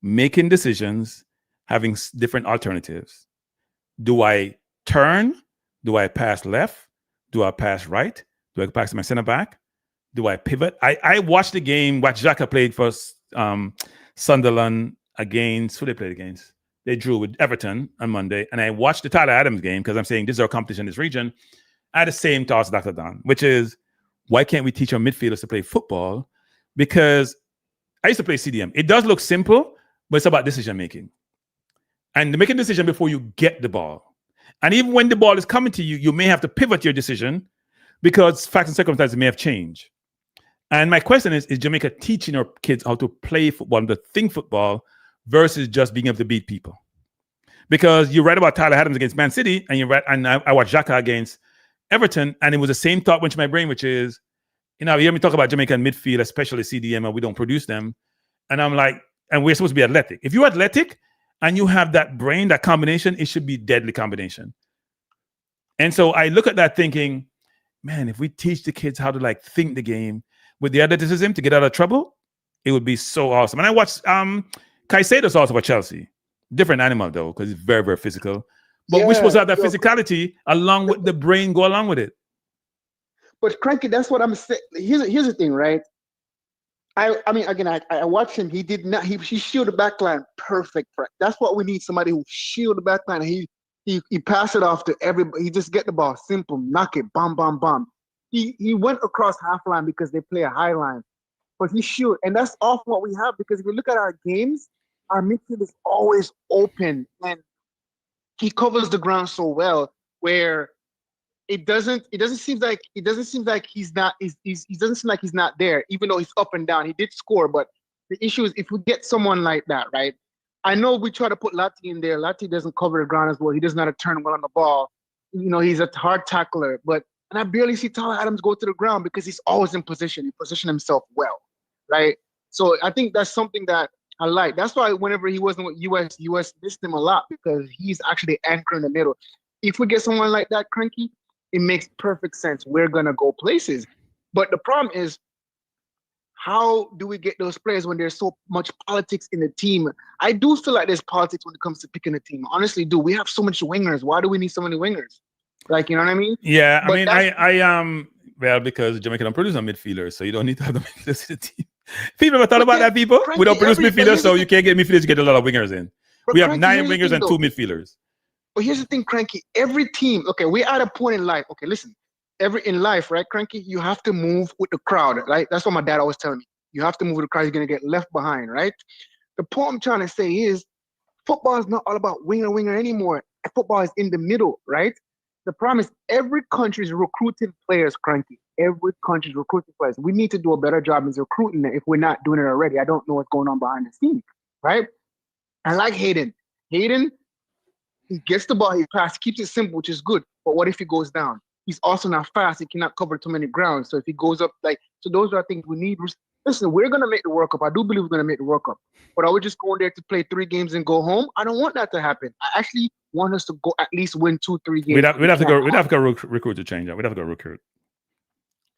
S1: making decisions, having different alternatives. Do I turn? Do I pass left? Do I pass right? Do I pass to my center back? Do I pivot? I watched the game, watched Xhaka played for Sunderland against, who they played against? They drew with Everton on Monday. And I watched the Tyler Adams game because I'm saying this is our competition in this region. I had the same thoughts, Dr. Don, which is, why can't we teach our midfielders to play football? Because I used to play CDM. It does look simple, but it's about decision making. And make a decision before you get the ball. And even when the ball is coming to you, you may have to pivot your decision because facts and circumstances may have changed. And my question is Jamaica teaching our kids how to play football, to think football, versus just being able to beat people? Because you read about Tyler Adams against Man City, and I watched Xhaka against Everton, and it was the same thought went to my brain, which is, you hear me talk about Jamaican midfield, especially CDM, and we don't produce them. And I'm like, and we're supposed to be athletic. If you're athletic and you have that brain, that combination, it should be deadly combination. And so I look at that thinking, man, if we teach the kids how to think the game with the athleticism to get out of trouble, it would be so awesome. And I watched Caicedo's also for Chelsea. Different animal though, because he's very, very physical. But we're supposed to have that physicality along with the brain go along with it.
S5: But Kranky, that's what I'm saying. Here's the thing, right? I mean, again, I watched him. He did not. He shielded the back line perfect. That's what we need. Somebody who shield the back line. He passed it off to everybody. He just get the ball, simple, knock it, bam, bam, bam. He went across half line because they play a high line, but he shoot, and that's often what we have. Because if you look at our games, our midfield is always open, and he covers the ground so well where it doesn't seem like he's not there, even though he's up and down. He did score, but the issue is if we get someone like that, right? I know we try to put Lati in there. Lati doesn't cover the ground as well. He doesn't know how to turn well on the ball. He's a hard tackler, and I barely see Tyler Adams go to the ground because he's always in position. He positioned himself well, right? So I think that's something that I like. That's why whenever he wasn't with US missed him a lot because he's actually the anchor in the middle. If we get someone like that, Kranky, it makes perfect sense. We're going to go places. But the problem is, how do we get those players when there's so much politics in the team? I do feel like there's politics when it comes to picking a team. I honestly do. We have so much wingers. Why do we need so many wingers? You know what I mean?
S1: Yeah, but I mean, well, because Jamaica don't produce a midfielder, so you don't need to have the midfielders in the team. People ever thought about that, people? Kranky, we don't produce midfielders, so you can't get midfielders, you get a lot of wingers in. We have 9 wingers and 2 midfielders.
S5: But here's the thing, Kranky. Every team, okay, we're at a point in life. Okay, listen. In life, right, Kranky, you have to move with the crowd, right? That's what my dad always tells me. You have to move with the crowd. You're going to get left behind, right? The point I'm trying to say is football is not all about winger anymore. Football is in the middle, right? The problem is every country is recruiting players, Kranky. Every country is recruiting players. We need to do a better job in recruiting it if we're not doing it already. I don't know what's going on behind the scenes, right? I like Hayden. Hayden, he gets the ball, he passes, keeps it simple, which is good. But what if he goes down? He's also not fast. He cannot cover too many grounds. So if he goes up, so those are things we need. Listen, we're going to make the World Cup. I do believe we're going to make the World Cup. But are we just going there to play 3 games and go home? I don't want that to happen. I actually want us to go at least win 2-3 games.
S1: We'd have to go recruit to change that. We'd have to go recruit.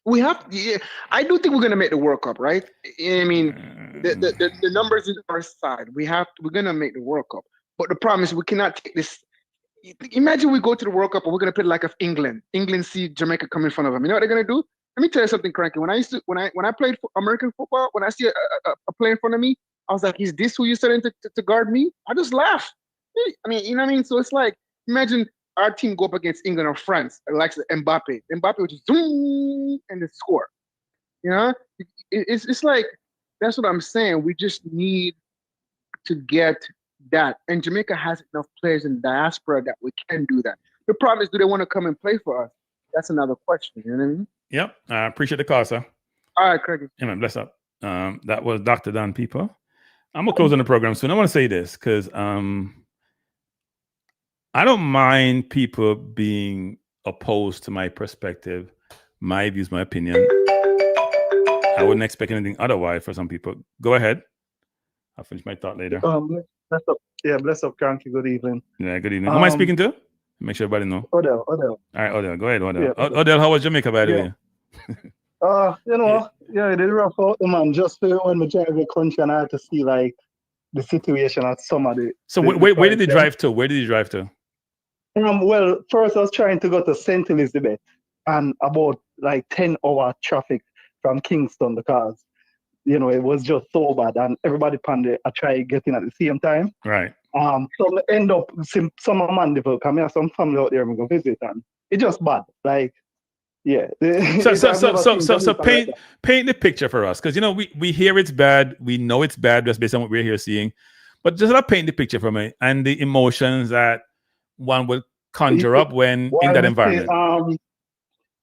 S5: We have. Yeah, I do think we're gonna make the World Cup, right? I mean, the numbers is our side. We're gonna make the World Cup, but the problem is we cannot take this. Imagine we go to the World Cup and we're gonna play like of England. England see Jamaica come in front of them. You know what they're gonna do? Let me tell you something, Kranky. When I played American football, when I see a player in front of me, I was like, "Is this who you sent to guard me?" I just laugh. I mean, you know what I mean? So it's like, imagine our team go up against England or France, like Mbappe. Mbappe would just zoom and then score. You know, it's like, that's what I'm saying. We just need to get that, and Jamaica has enough players in the diaspora that we can do that. The problem is, do they want to come and play for us? That's another question. You know what I mean?
S1: Yep, I appreciate the call, sir.
S5: All right, Craig.
S1: Yeah, man, bless up. That was Dr. Don People. I'm gonna close on the program soon. I want to say this because I don't mind people being opposed to my perspective, my views, my opinion. I wouldn't expect anything otherwise for some people. Go ahead. I'll finish my thought later.
S6: Bless up. Yeah, bless up, Kranky. Good evening.
S1: Yeah, good evening. Who am I speaking to? Make sure everybody know.
S6: Odell.
S1: All right, Odell. Go ahead, Odell.
S6: Yeah.
S1: Odell, how was Jamaica, by the way?
S6: It did rough out, man. Just when we drive the country and I had to see like the situation at some of the.
S1: So where did you drive to? Where did you drive to?
S6: Well, first I was trying to go to St. Elizabeth and about like 10-hour traffic from Kingston because, you know, it was just so bad and everybody pandemic I try getting at the same time.
S1: Right.
S6: So I end up some of Mandeville come here, some family out there and go visit and it's just bad. Like, yeah.
S1: So paint the picture for us. Because, you know, we hear it's bad. We know it's bad just based on what we're here seeing. But just paint the picture for me and the emotions that one would conjure up when in that environment.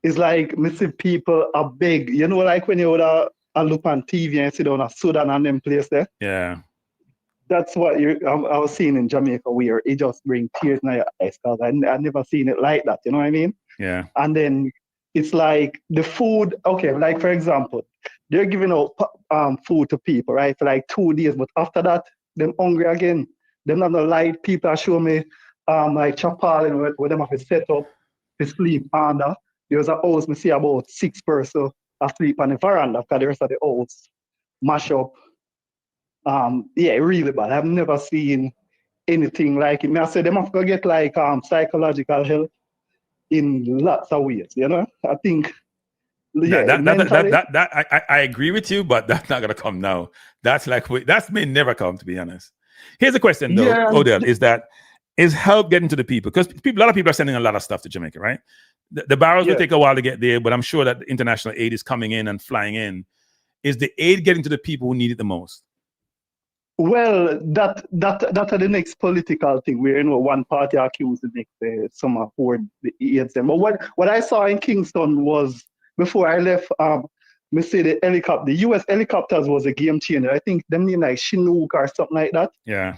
S6: It's like missing people are big. You know, like when you would look on TV and sit down at Sudan and them place there.
S1: Yeah.
S6: That's what I was seeing in Jamaica where it just brings tears in your eyes because I never seen it like that. You know what I mean?
S1: Yeah.
S6: And then it's like the food. Okay, like for example, they're giving out food to people, right, for like 2 days, but after that, them hungry again. Them not the light. People are showing me like Chapal where them have to set up to sleep under. There's a house, me see about 6 persons asleep on the veranda because the rest of the house mash up. Really bad. I've never seen anything like it. I say them have to get like psychological help in lots of ways, you know? I think
S1: I agree with you, but that's not gonna come now. That may never come, to be honest. Here's the question though, Odell, is help getting to the people? Because a lot of people are sending a lot of stuff to Jamaica, right? The barrels will take a while to get there, but I'm sure that the international aid is coming in and flying in. Is the aid getting to the people who need it the most?
S6: Well, that are the next political thing where, you know, one party accused the next some afford the aids them. But what I saw in Kingston was before I left, me say the US helicopters was a game changer. I think them name like Chinook or something like that.
S1: Yeah.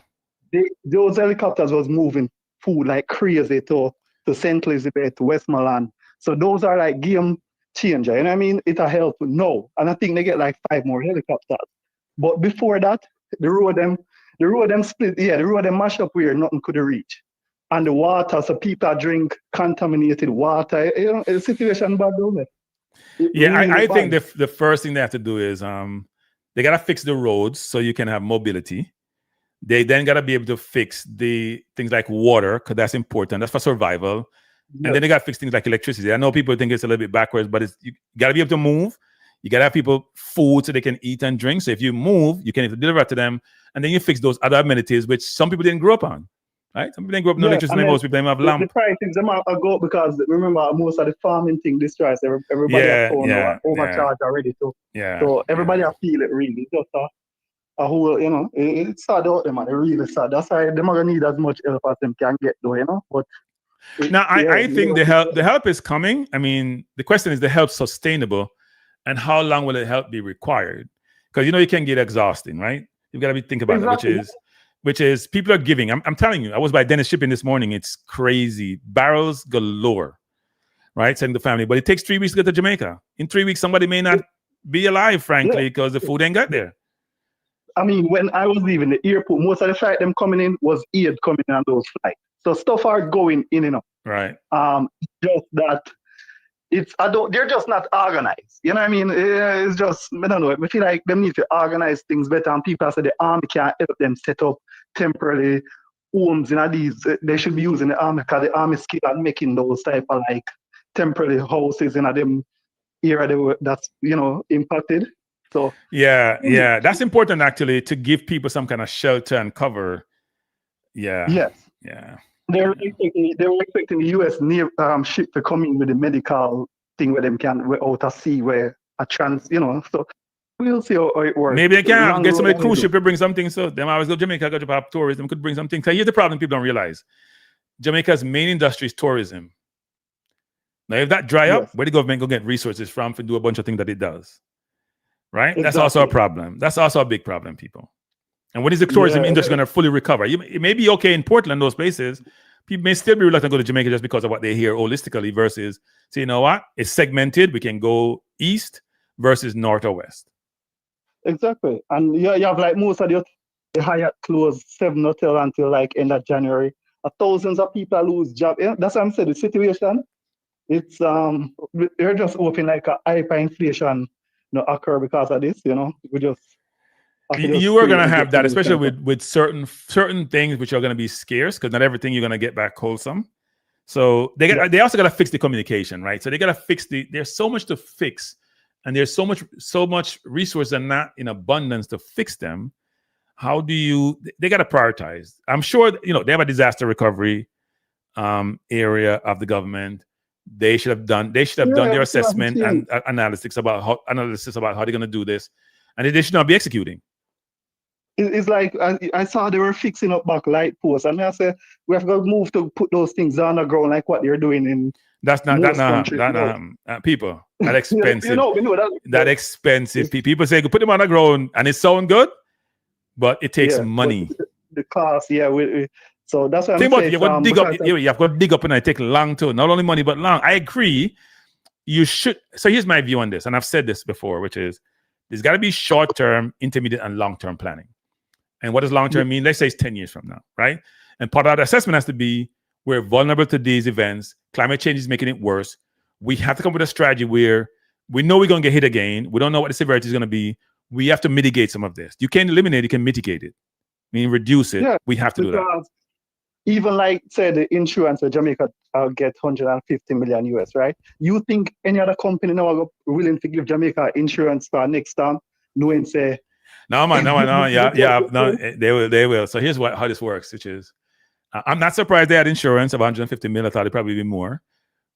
S6: Those helicopters was moving food like crazy to St. Elizabeth, to Westmoreland. So those are like game changer. You know what I mean? It'll help now. And I think they get like 5 more helicopters. But before that, the road them split, the road them mash up where nothing could reach. And the water, so people drink contaminated water. You know, the situation bad, don't it?
S1: I think the first thing they have to do is they gotta fix the roads so you can have mobility. They then gotta be able to fix the things like water, because that's important. That's for survival. Yes. And then they gotta fix things like electricity. I know people think it's a little bit backwards, but you gotta be able to move. You gotta have people food so they can eat and drink. So if you move, you can deliver to them, and then you fix those other amenities which some people didn't grow up on. Right? Some people didn't grow up no electricity. Most people have lamp.
S6: The prices them are go because remember most of the farming thing destroys everybody overcharged already too. Yeah. So everybody feel it really. Just a whole, you know, it's sad out there, man. It really sad. That's why they're not gonna need as much help as them can get though, you know. But
S1: I think the help is coming. I mean, the question is the help sustainable, and how long will the help be required? Because you know you can get exhausting, right? You've got to be thinking about it, which is people are giving. I'm telling you, I was by Dennis Shipping this morning. It's crazy, barrels galore, right? Sending the family, but it takes 3 weeks to get to Jamaica. In 3 weeks, somebody may not be alive, frankly, because the food ain't got there.
S6: I mean, when I was leaving the airport, most of the flight them coming in was aid coming in on those flights. So stuff are going in and out.
S1: Right.
S6: Just that they're just not organized. You know what I mean? It's just, I don't know. I feel like they need to organize things better, and people say the army can't help them set up temporarily homes in these. They should be using the army because the army skill at making those type of like temporary houses in them area that's, you know, impacted. So
S1: yeah, that's important actually, to give people some kind of shelter and cover. Yeah.
S6: Yes.
S1: Yeah.
S6: They were expecting the U.S. ship to come in with the medical thing where them can out of sea where a chance, you know. So we'll see how it works.
S1: Maybe they can get some of the cruise ship to bring something. So them always go to Jamaica, go to tourism, could bring something. So here's the problem people don't realize. Jamaica's main industry is tourism. Now, if that dry up, where the government go get resources from to do a bunch of things that it does? Right? Exactly. That's also a problem. That's also a big problem, people. And when is the tourism industry going to fully recover? It may be okay in Portland, those places. People may still be reluctant to go to Jamaica just because of what they hear holistically versus, say, you know what? It's segmented. We can go east versus north or west.
S6: Exactly. And you have like most of the Hyatt closed 7 hotel until like end of January. Thousands of people lose jobs. Yeah, that's what I'm saying. The situation, it's they're just hoping like a hyperinflation, you know, occur because of this. You know, we just.
S1: You are going to have that, especially with certain things which are going to be scarce, because not everything you're going to get back wholesome. So they also got to fix the communication, right? So they got to fix there's so much to fix, and there's so much resource and not in abundance to fix them. How do they got to prioritize? I'm sure, you know, they have a disaster recovery area of the government. They should have done their assessment and analysis about how they're going to do this, and they should not be executing.
S6: It's like I saw they were fixing up back light posts, and I said we have got to move to put those things on the ground like what they're doing in.
S1: That's not people. That expensive.
S6: we know
S1: that expensive. People say put them on the ground and it sound good, but it takes money.
S6: The cost, so that's what
S1: I'm saying. You have got to dig up, and it takes long too. Not only money but long. I agree. You should. So here's my view on this, and I've said this before, which is there's got to be short-term, intermediate, and long-term planning. And what does long-term mean? Let's say it's 10 years from now, right? And part of that assessment has to be we're vulnerable to these events. Climate change is making it worse. We have to come up with a strategy where we know we're going to get hit again. We don't know what the severity is going to be. We have to mitigate some of this. You can't eliminate it. You can mitigate it. I mean, reduce it. Yeah, we have to do that.
S6: Even like, say, the insurance of Jamaica get 150 million US, right? You think any other company now are willing to give Jamaica insurance for next time, knowing, say,
S1: No, they will. So here's how this works, which is, I'm not surprised they had insurance of 150 million. I thought it'd probably be more,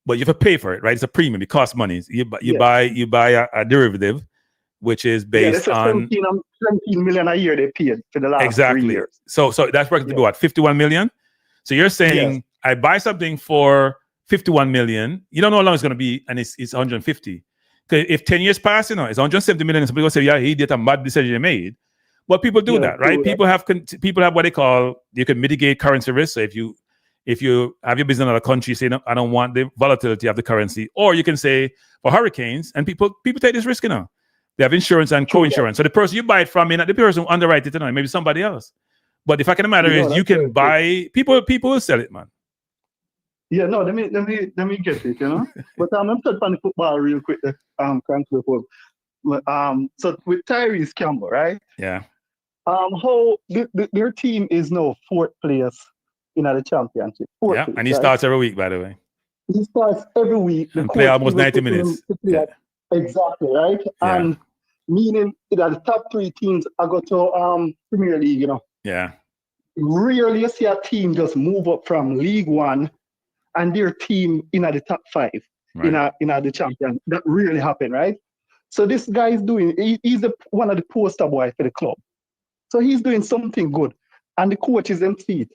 S1: but you have to pay for it, right? It's a premium. It costs money. You buy a derivative, which is based on
S6: 17 million a year they paid for the last 3 years.
S1: So that's working to be what, 51 million? So you're saying I buy something for 51 million. You don't know how long it's going to be, and it's 150. If 10 years pass, you know, it's 170 million. Some people say, yeah, he did a bad decision he made. But people do that, right? People have what they call, you can mitigate currency risk. So if you have your business in another country, say, no, I don't want the volatility of the currency. Or you can say for hurricanes, and people take this risk, you know. They have insurance and co-insurance. So the person you buy it from, the person who underwrite it, you know, maybe somebody else. But the fact of the matter is you can buy, people will sell it, man.
S6: Yeah, no, let me get it, you know. But I'm touch on the football real quick. Kranky. So with Tyrese Campbell, right?
S1: Yeah.
S6: How their team is now 4th place in the championship.
S1: Place, and he starts every week, by the way.
S6: He starts every week.
S1: And play almost 90 minutes.
S6: Exactly, right? Yeah. And meaning that the top 3 teams are going to Premier League, you know.
S1: Yeah.
S6: Rarely you see a team just move up from League One and their team in the top 5 in the champion. That really happened, right? So this guy is doing, he's one of the poster boys for the club. So he's doing something good. And the coach is empty.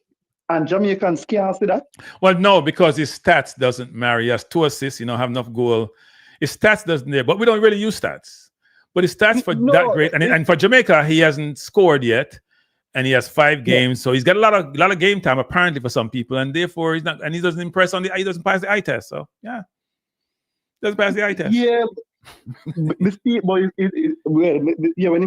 S6: And Jamaicans can't see that?
S1: Well, no, because his stats doesn't marry. He has 2 assists, have enough goal. His stats doesn't there, but we don't really use stats. But his stats for that great, and for Jamaica, he hasn't scored yet. And he has 5 games, so he's got a lot of game time apparently for some people, and therefore he's not, and he doesn't impress he doesn't pass the eye test. So doesn't pass the eye test.
S6: Yeah, when he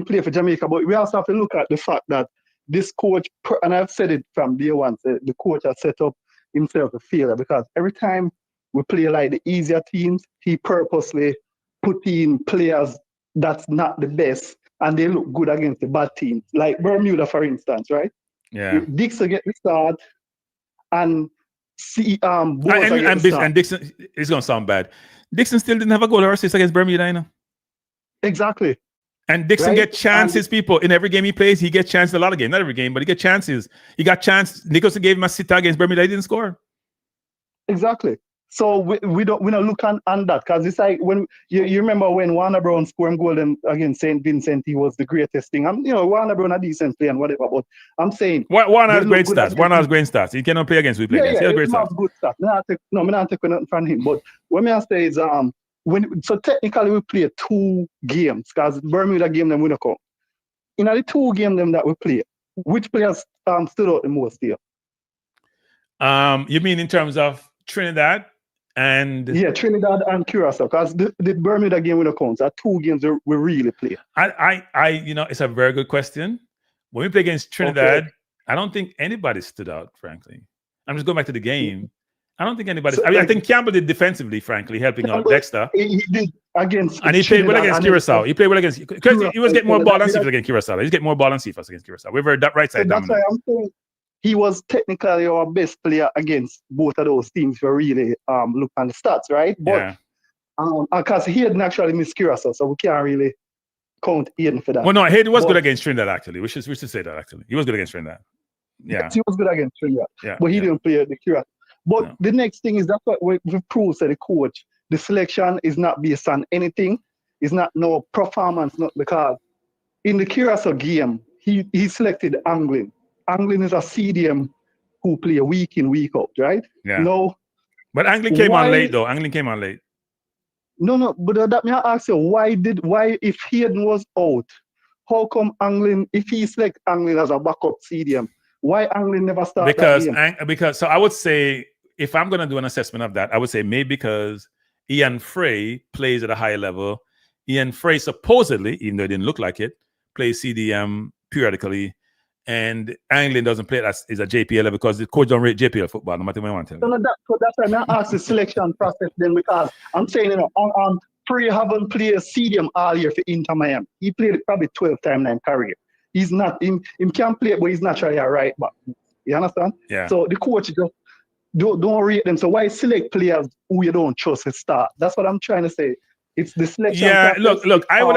S6: play for Jamaica, but we also have to look at the fact that this coach, and I've said it from day one, the coach has set up himself a failure because every time we play like the easier teams. He purposely put in players that's not the best, and they look good against the bad teams. Like Bermuda, for instance, right?
S1: Yeah.
S6: Dixon get the start, and Boyz
S1: And Dixon, it's gonna sound bad. Dixon still didn't have a goal or assist against Bermuda, you know.
S6: Exactly.
S1: And Dixon
S6: Right?
S1: get chances, people. In every game he plays, he gets chances. A lot of games, not every game, but he get chances. He got chance. Nicholson gave him a sitter against Bermuda. He didn't score.
S6: Exactly. So we don't look on that, because it's like when you remember when Warner Brown scored goal against St. Vincent, he was the greatest thing. Warner Brown a decent player and whatever, but I'm saying
S1: Warner has great stats. Warner has great stats. He cannot play against we play against. He has great stats.
S6: Good stats. I'm not taking nothing from him. But what I say is so technically we play 2 games, because Bermuda game them we don't count. In the 2 games them that we play, which players stood out the most here?
S1: You mean in terms of Trinidad and
S6: Trinidad and Curacao, because the Bermuda game we don't count. Are 2 games we really play.
S1: I it's a very good question. When we play against Trinidad, I don't think anybody stood out, frankly. I'm just going back to the game. I don't think anybody. I think Campbell did defensively, frankly, helping out Dexter.
S6: He did against,
S1: and he played well against Curacao. He played well against, because he was getting more ball than Cephas against Curacao. He's getting more ball than Cephas against Curacao. We were that right side dominant.
S6: That's why I'm saying he was technically our best player against both of those teams. For really look at the stats, right? But because he hadn't actually missed Curacao, so we can't really count Aiden for that.
S1: Well, no, Hayden was good against Trinidad, actually. We should say that, actually. He was good against Trinidad. Yeah.
S6: Yes, he was good against Trinidad. But he didn't play the Curacao. But the next thing is that's what we've proved to the coach. The selection is not based on anything. It's not no performance, not because in the Curacao game, he selected Anglin. Anglin is a CDM who play week in, week out, right?
S1: Yeah.
S6: No.
S1: But Anglin came on late, though. Anglin came on late.
S6: No, but that may I ask you, why if Hayden was out, how come Anglin, if he select Anglin as a backup CDM, why Anglin never started that game?
S1: Because so I would say, if I'm going to do an assessment of that, I would say maybe because Ian Frey plays at a higher level. Ian Frey supposedly, even though it didn't look like it, plays CDM periodically, and Anglin doesn't play that is a JPL level because the coach don't rate JPL football, no matter what I want to tell you.
S6: So that's why I asked the selection process then, because I'm saying, Frey haven't played a CDM all year for Inter Miami. He played it probably 12 times in his career. He's not, him can play it, but he's naturally a right back. You understand?
S1: Yeah.
S6: So the coach just don't rate them. So why select players who you don't trust to start? That's what I'm trying to say. It's the selection.
S1: Yeah, look. I will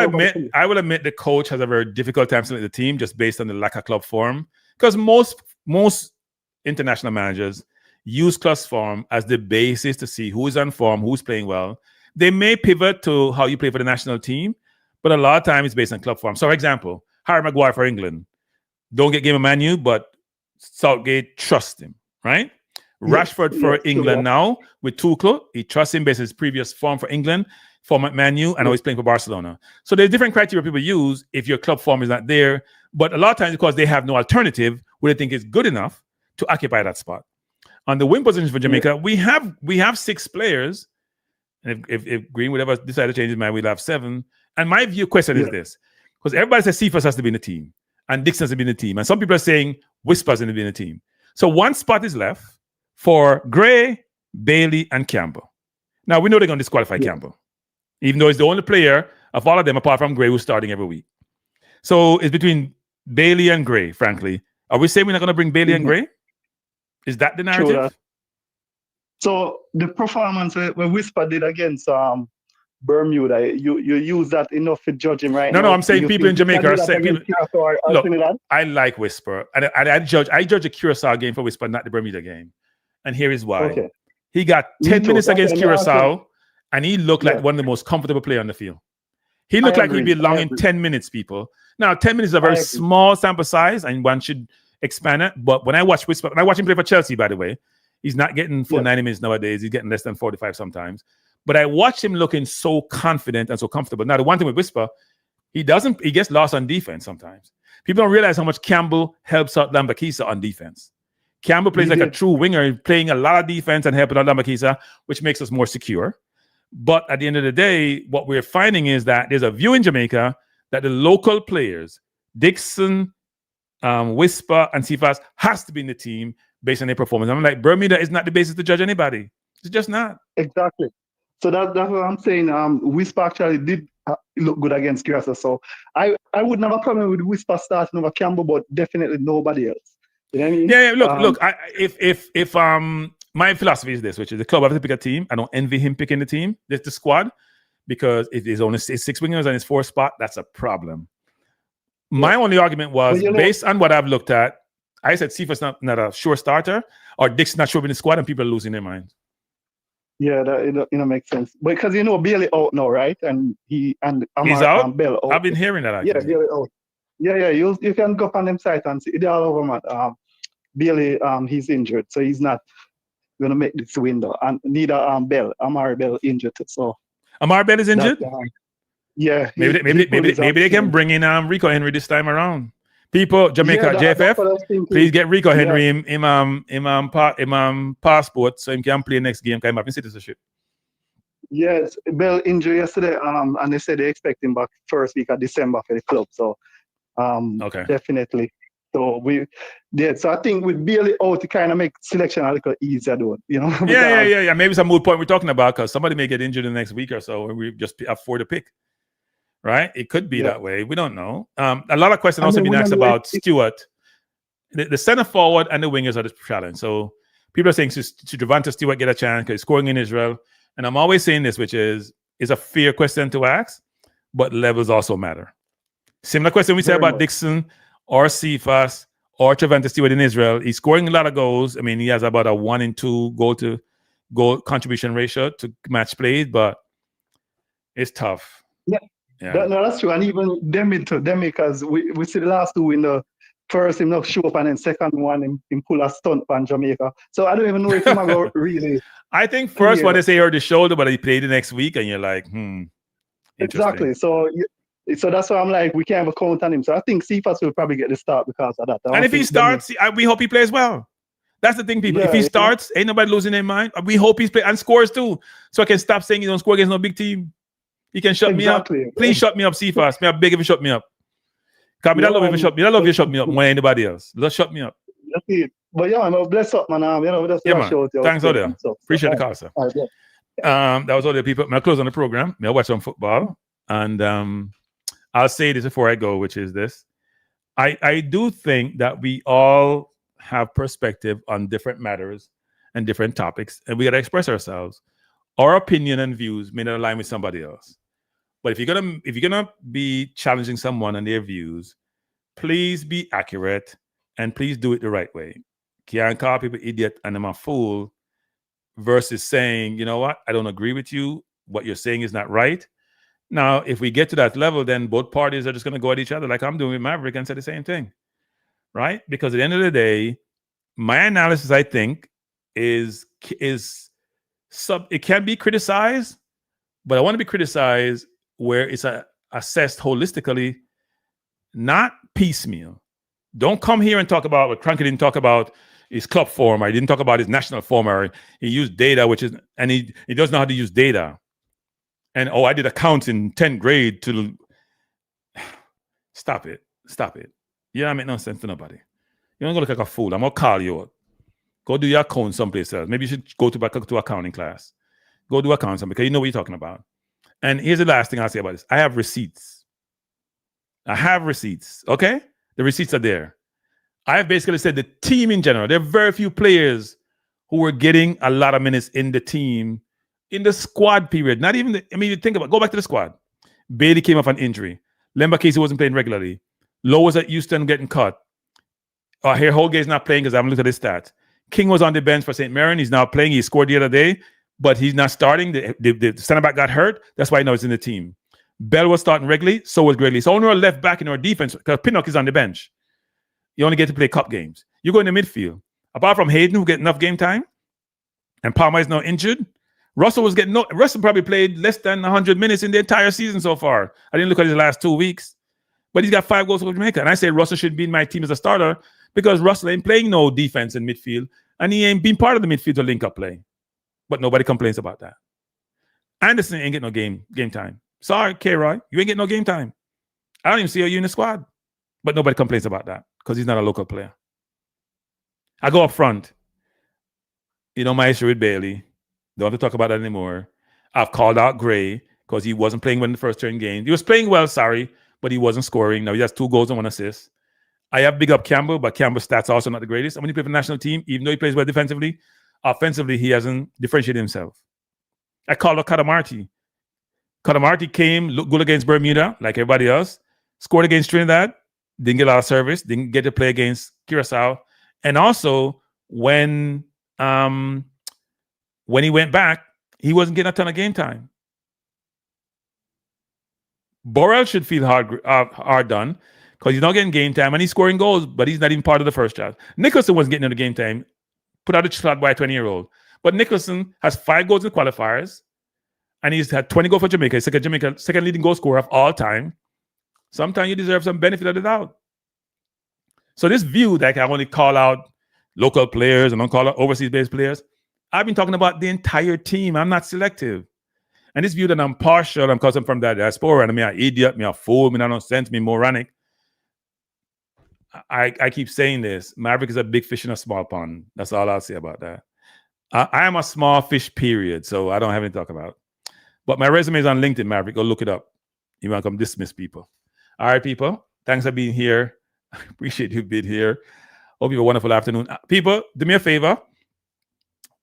S1: admit the coach has a very difficult time selecting the team just based on the lack of club form. Because most international managers use club form as the basis to see who is on form, who's playing well. They may pivot to how you play for the national team, but a lot of time it's based on club form. So, for example, Harry Maguire for England. Don't get game of Man U, but Southgate trusts him, right? Rashford for England now with Tuchel. He trusts him based on his previous form for England, form at Man U, and now he's playing for Barcelona. So there's different criteria people use if your club form is not there. But a lot of times because they have no alternative, what they think is good enough to occupy that spot. On the wing position for Jamaica, we have 6 players. And if Greenwood ever decided to change his mind, we'll have 7. And my question is this. Because everybody says Cephas has to be in the team and Dixon has to be in the team. And some people are saying Whisper's going to be in the team. So one spot is left for Gray, Bailey, and Campbell. Now, we know they're going to disqualify Campbell, even though he's the only player of all of them, apart from Gray, who's starting every week. So it's between Bailey and Gray, frankly. Are we saying we're not going to bring Bailey and Gray? Is that the narrative?
S6: Sure. So the performance where Whisper did against Bermuda, you use that enough to judge him right now?
S1: No, I'm saying people in Jamaica are saying people. Look, I like Whisper, and I judge the Curacao game for Whisper, not the Bermuda game, and here is why. Okay. He got 10 minutes against Curacao, and he looked like one of the most comfortable players on the field. He looked like he'd be long in 10 minutes, people. Now, 10 minutes is a very small sample size, and one should expand it. But when I watch Whisper, when I watch him play for Chelsea, by the way, he's not getting full 90 minutes nowadays. He's getting less than 45 sometimes. But I watch him looking so confident and so comfortable. Now, the one thing with Whisper, he gets lost on defense sometimes. People don't realize how much Campbell helps out Lambakisa on defense. Campbell plays like a true winger, playing a lot of defense and helping out Lambakisa, which makes us more secure. But at the end of the day, what we're finding is that there's a view in Jamaica that the local players, Dixon, Whisper, and Cephas, has to be in the team based on their performance. I'm like, Bermuda is not the basis to judge anybody. It's just not.
S6: Exactly. So that's what I'm saying. Whisper actually did look good against Curacao. So I wouldn't have a problem with Whisper starting over Campbell, but definitely nobody else. You know what I mean?
S1: Yeah. Look. If my philosophy is this, which is the club have to pick a team. I don't envy him picking the team, the squad, because if there's only 6 wingers and it's 4 spot, that's a problem. My only argument was based on what I've looked at. I said Cephas not a sure starter, or Dick's not sure in the squad, and people are losing their minds.
S6: Yeah, that makes sense. Because Bailey out now, right? And he's out. Bell out.
S1: I've been hearing that. Actually.
S6: Yeah, Bailey out. Yeah. You can go on them site and see it all over, man. Bailey, he's injured, so he's not gonna make this window. And neither Amari Bell injured, so.
S1: Amari Bell is injured.
S6: Yeah.
S1: Maybe they can bring in Rico Henry this time around. People, Jamaica, JFF, please get Rico Henry in passport so he can play next game. Come up in citizenship.
S6: Yes, Bell injured yesterday, and they said they expect him back first week of December for the club. So, definitely. So so I think with Bailey out to kind of make selection a little easier, though.
S1: Yeah. Maybe it's a moot point we're talking about because somebody may get injured in the next week or so, and we just have 4 to pick. Right? It could be that way. We don't know. A lot of questions also been asked about Stewart. The center forward and the wingers are the challenge. So people are saying, should Devonta Stewart get a chance because he's scoring in Israel? And I'm always saying this, which is a fair question to ask, but levels also matter. Similar question we say about Dixon or Cephas or Devonta Stewart in Israel. He's scoring a lot of goals. I mean, he has about a 1-in-2 goal to goal contribution ratio to match plays, but it's tough.
S6: Yeah. That's true. And even them because we see the last 2 in the first him not show up and then second one him pull a stunt on Jamaica. So I don't even know if him go really.
S1: I think first one they say hurt the shoulder, but he played the next week and you're like,
S6: Exactly. So that's why I'm like, we can't have a count on him. So I think Cephas will probably get the start because of that.
S1: And if he starts, we hope he plays well. That's the thing, people. If he starts, ain't nobody losing their mind. We hope he's playing and scores too. So I can stop saying he don't score against no big team. You can shut me up. Please shut me up, Cephas. I beg if you shut me up. Because I love if you shut me. I love if you shut me up more than anybody else. Just shut me up.
S6: That's it. But bless up, man.
S1: That's man. Thanks, Odia. Appreciate the call, sir. That was all the people. I'm close on the program. I'll watch some football. And I'll say this before I go, which is this. I do think that we all have perspective on different matters and different topics, and we got to express ourselves. Our opinion and views may not align with somebody else. But if you're gonna be challenging someone and their views, please be accurate and please do it the right way. Can't call people idiot and I'm a fool versus saying, you know what, I don't agree with you. What you're saying is not right. Now, if we get to that level, then both parties are just gonna go at each other like I'm doing with Maverick and say the same thing. Right? Because at the end of the day, my analysis, I think, is it can be criticized, but I want to be criticized where it's assessed holistically, not piecemeal. Don't come here and talk about what Kranky didn't talk about his club form, or he didn't talk about his national form, or he used data, and he doesn't know how to use data. And I did accounts in 10th grade to stop it. You don't make no sense to nobody. You don't go look like a fool. I'm gonna call you out. Go do your account someplace else. Maybe you should go back to accounting class. Go do accounting because you know what you're talking about. And here's the last thing I'll say about this. I have receipts. Okay? The receipts are there. I have basically said the team in general, there are very few players who were getting a lot of minutes in the team in the squad period. Not even you think about go back to the squad. Bailey came off an injury. Lemba Casey wasn't playing regularly. Lowe was at Houston getting cut. Here Holgate is not playing because I haven't looked at his stats. King was on the bench for St. Mirren. He's now playing. He scored the other day, but he's not starting. The center back got hurt. That's why now he's in the team. Bell was starting regularly. So was Gregley. So only our left back in our defense because Pinnock is on the bench. You only get to play cup games. You go in the midfield. Apart from Hayden, who get enough game time, and Palmer is now injured. Russell probably played less than 100 minutes in the entire season so far. I didn't look at his last 2 weeks, but he's got 5 goals for Jamaica. And I say Russell should be in my team as a starter because Russell ain't playing no defense in midfield, and he ain't been part of the midfield to link up play. But nobody complains about that. Anderson ain't getting no game time. Sorry, K-Roy, you ain't getting no game time. I don't even see you in the squad. But nobody complains about that because he's not a local player. I go up front. My issue with Bailey. Don't have to talk about that anymore. I've called out Gray because he wasn't playing well in the first 10 games. He was playing well, but he wasn't scoring. Now he has 2 goals and 1 assist. I have big up Campbell, but Campbell's stats are also not the greatest. And when he plays for the national team, even though he plays well defensively, offensively, he hasn't differentiated himself. I called out Cadamarti. Cadamarti came, looked good against Bermuda, like everybody else, scored against Trinidad, didn't get a lot of service, didn't get to play against Curacao. And also, when he went back, he wasn't getting a ton of game time. Borrell should feel hard done because he's not getting game time and he's scoring goals, but he's not even part of the first draft. Nicholson wasn't getting into game time, put out a shot by a 20-year-old. But Nicholson has 5 goals in qualifiers, and he's had 20 goals for Jamaica. He's second leading goal scorer of all time. Sometimes you deserve some benefit of the doubt. So this view that I only call out local players and don't call out overseas-based players, I've been talking about the entire team. I'm not selective. And this view that I'm partial, because I'm from the diaspora, and I'm an idiot, I'm a fool, I'm nonsense, I'm moronic. I keep saying this. Maverick is a big fish in a small pond. That's all I'll say about that. I am a small fish, period, so I don't have anything to talk about. But my resume is on LinkedIn, Maverick. Go look it up. You want to come dismiss people. All right, people. Thanks for being here. I appreciate you being here. Hope you have a wonderful afternoon. People, do me a favor.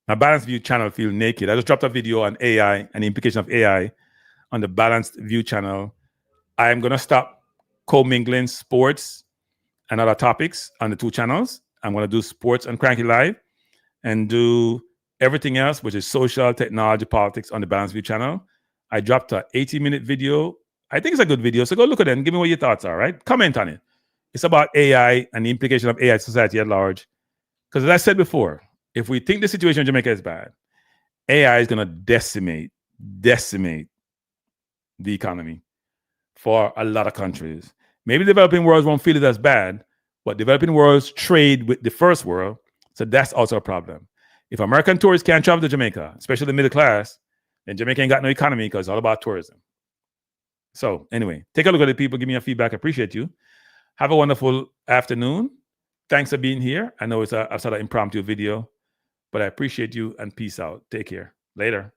S1: My Balanced View channel feel naked. I just dropped a video on AI and the implication of AI on the Balanced View channel. I am going to stop commingling sports and other topics on the 2 channels. I'm going to do sports on Kranky Live and do everything else, which is social, technology, politics on the Balanced View channel. I dropped an 80-minute video. I think it's a good video, so go look at it and give me what your thoughts are, right? Comment on it. It's about AI and the implication of AI to society at large. Because as I said before, if we think the situation in Jamaica is bad, AI is going to decimate the economy for a lot of countries. Maybe developing worlds won't feel it as bad, but developing worlds trade with the first world, so that's also a problem. If American tourists can't travel to Jamaica, especially the middle class, then Jamaica ain't got no economy because it's all about tourism. So anyway, take a look at it, people. Give me your feedback. I appreciate you. Have a wonderful afternoon. Thanks for being here. I know it's a sort of impromptu video, but I appreciate you and peace out. Take care. Later.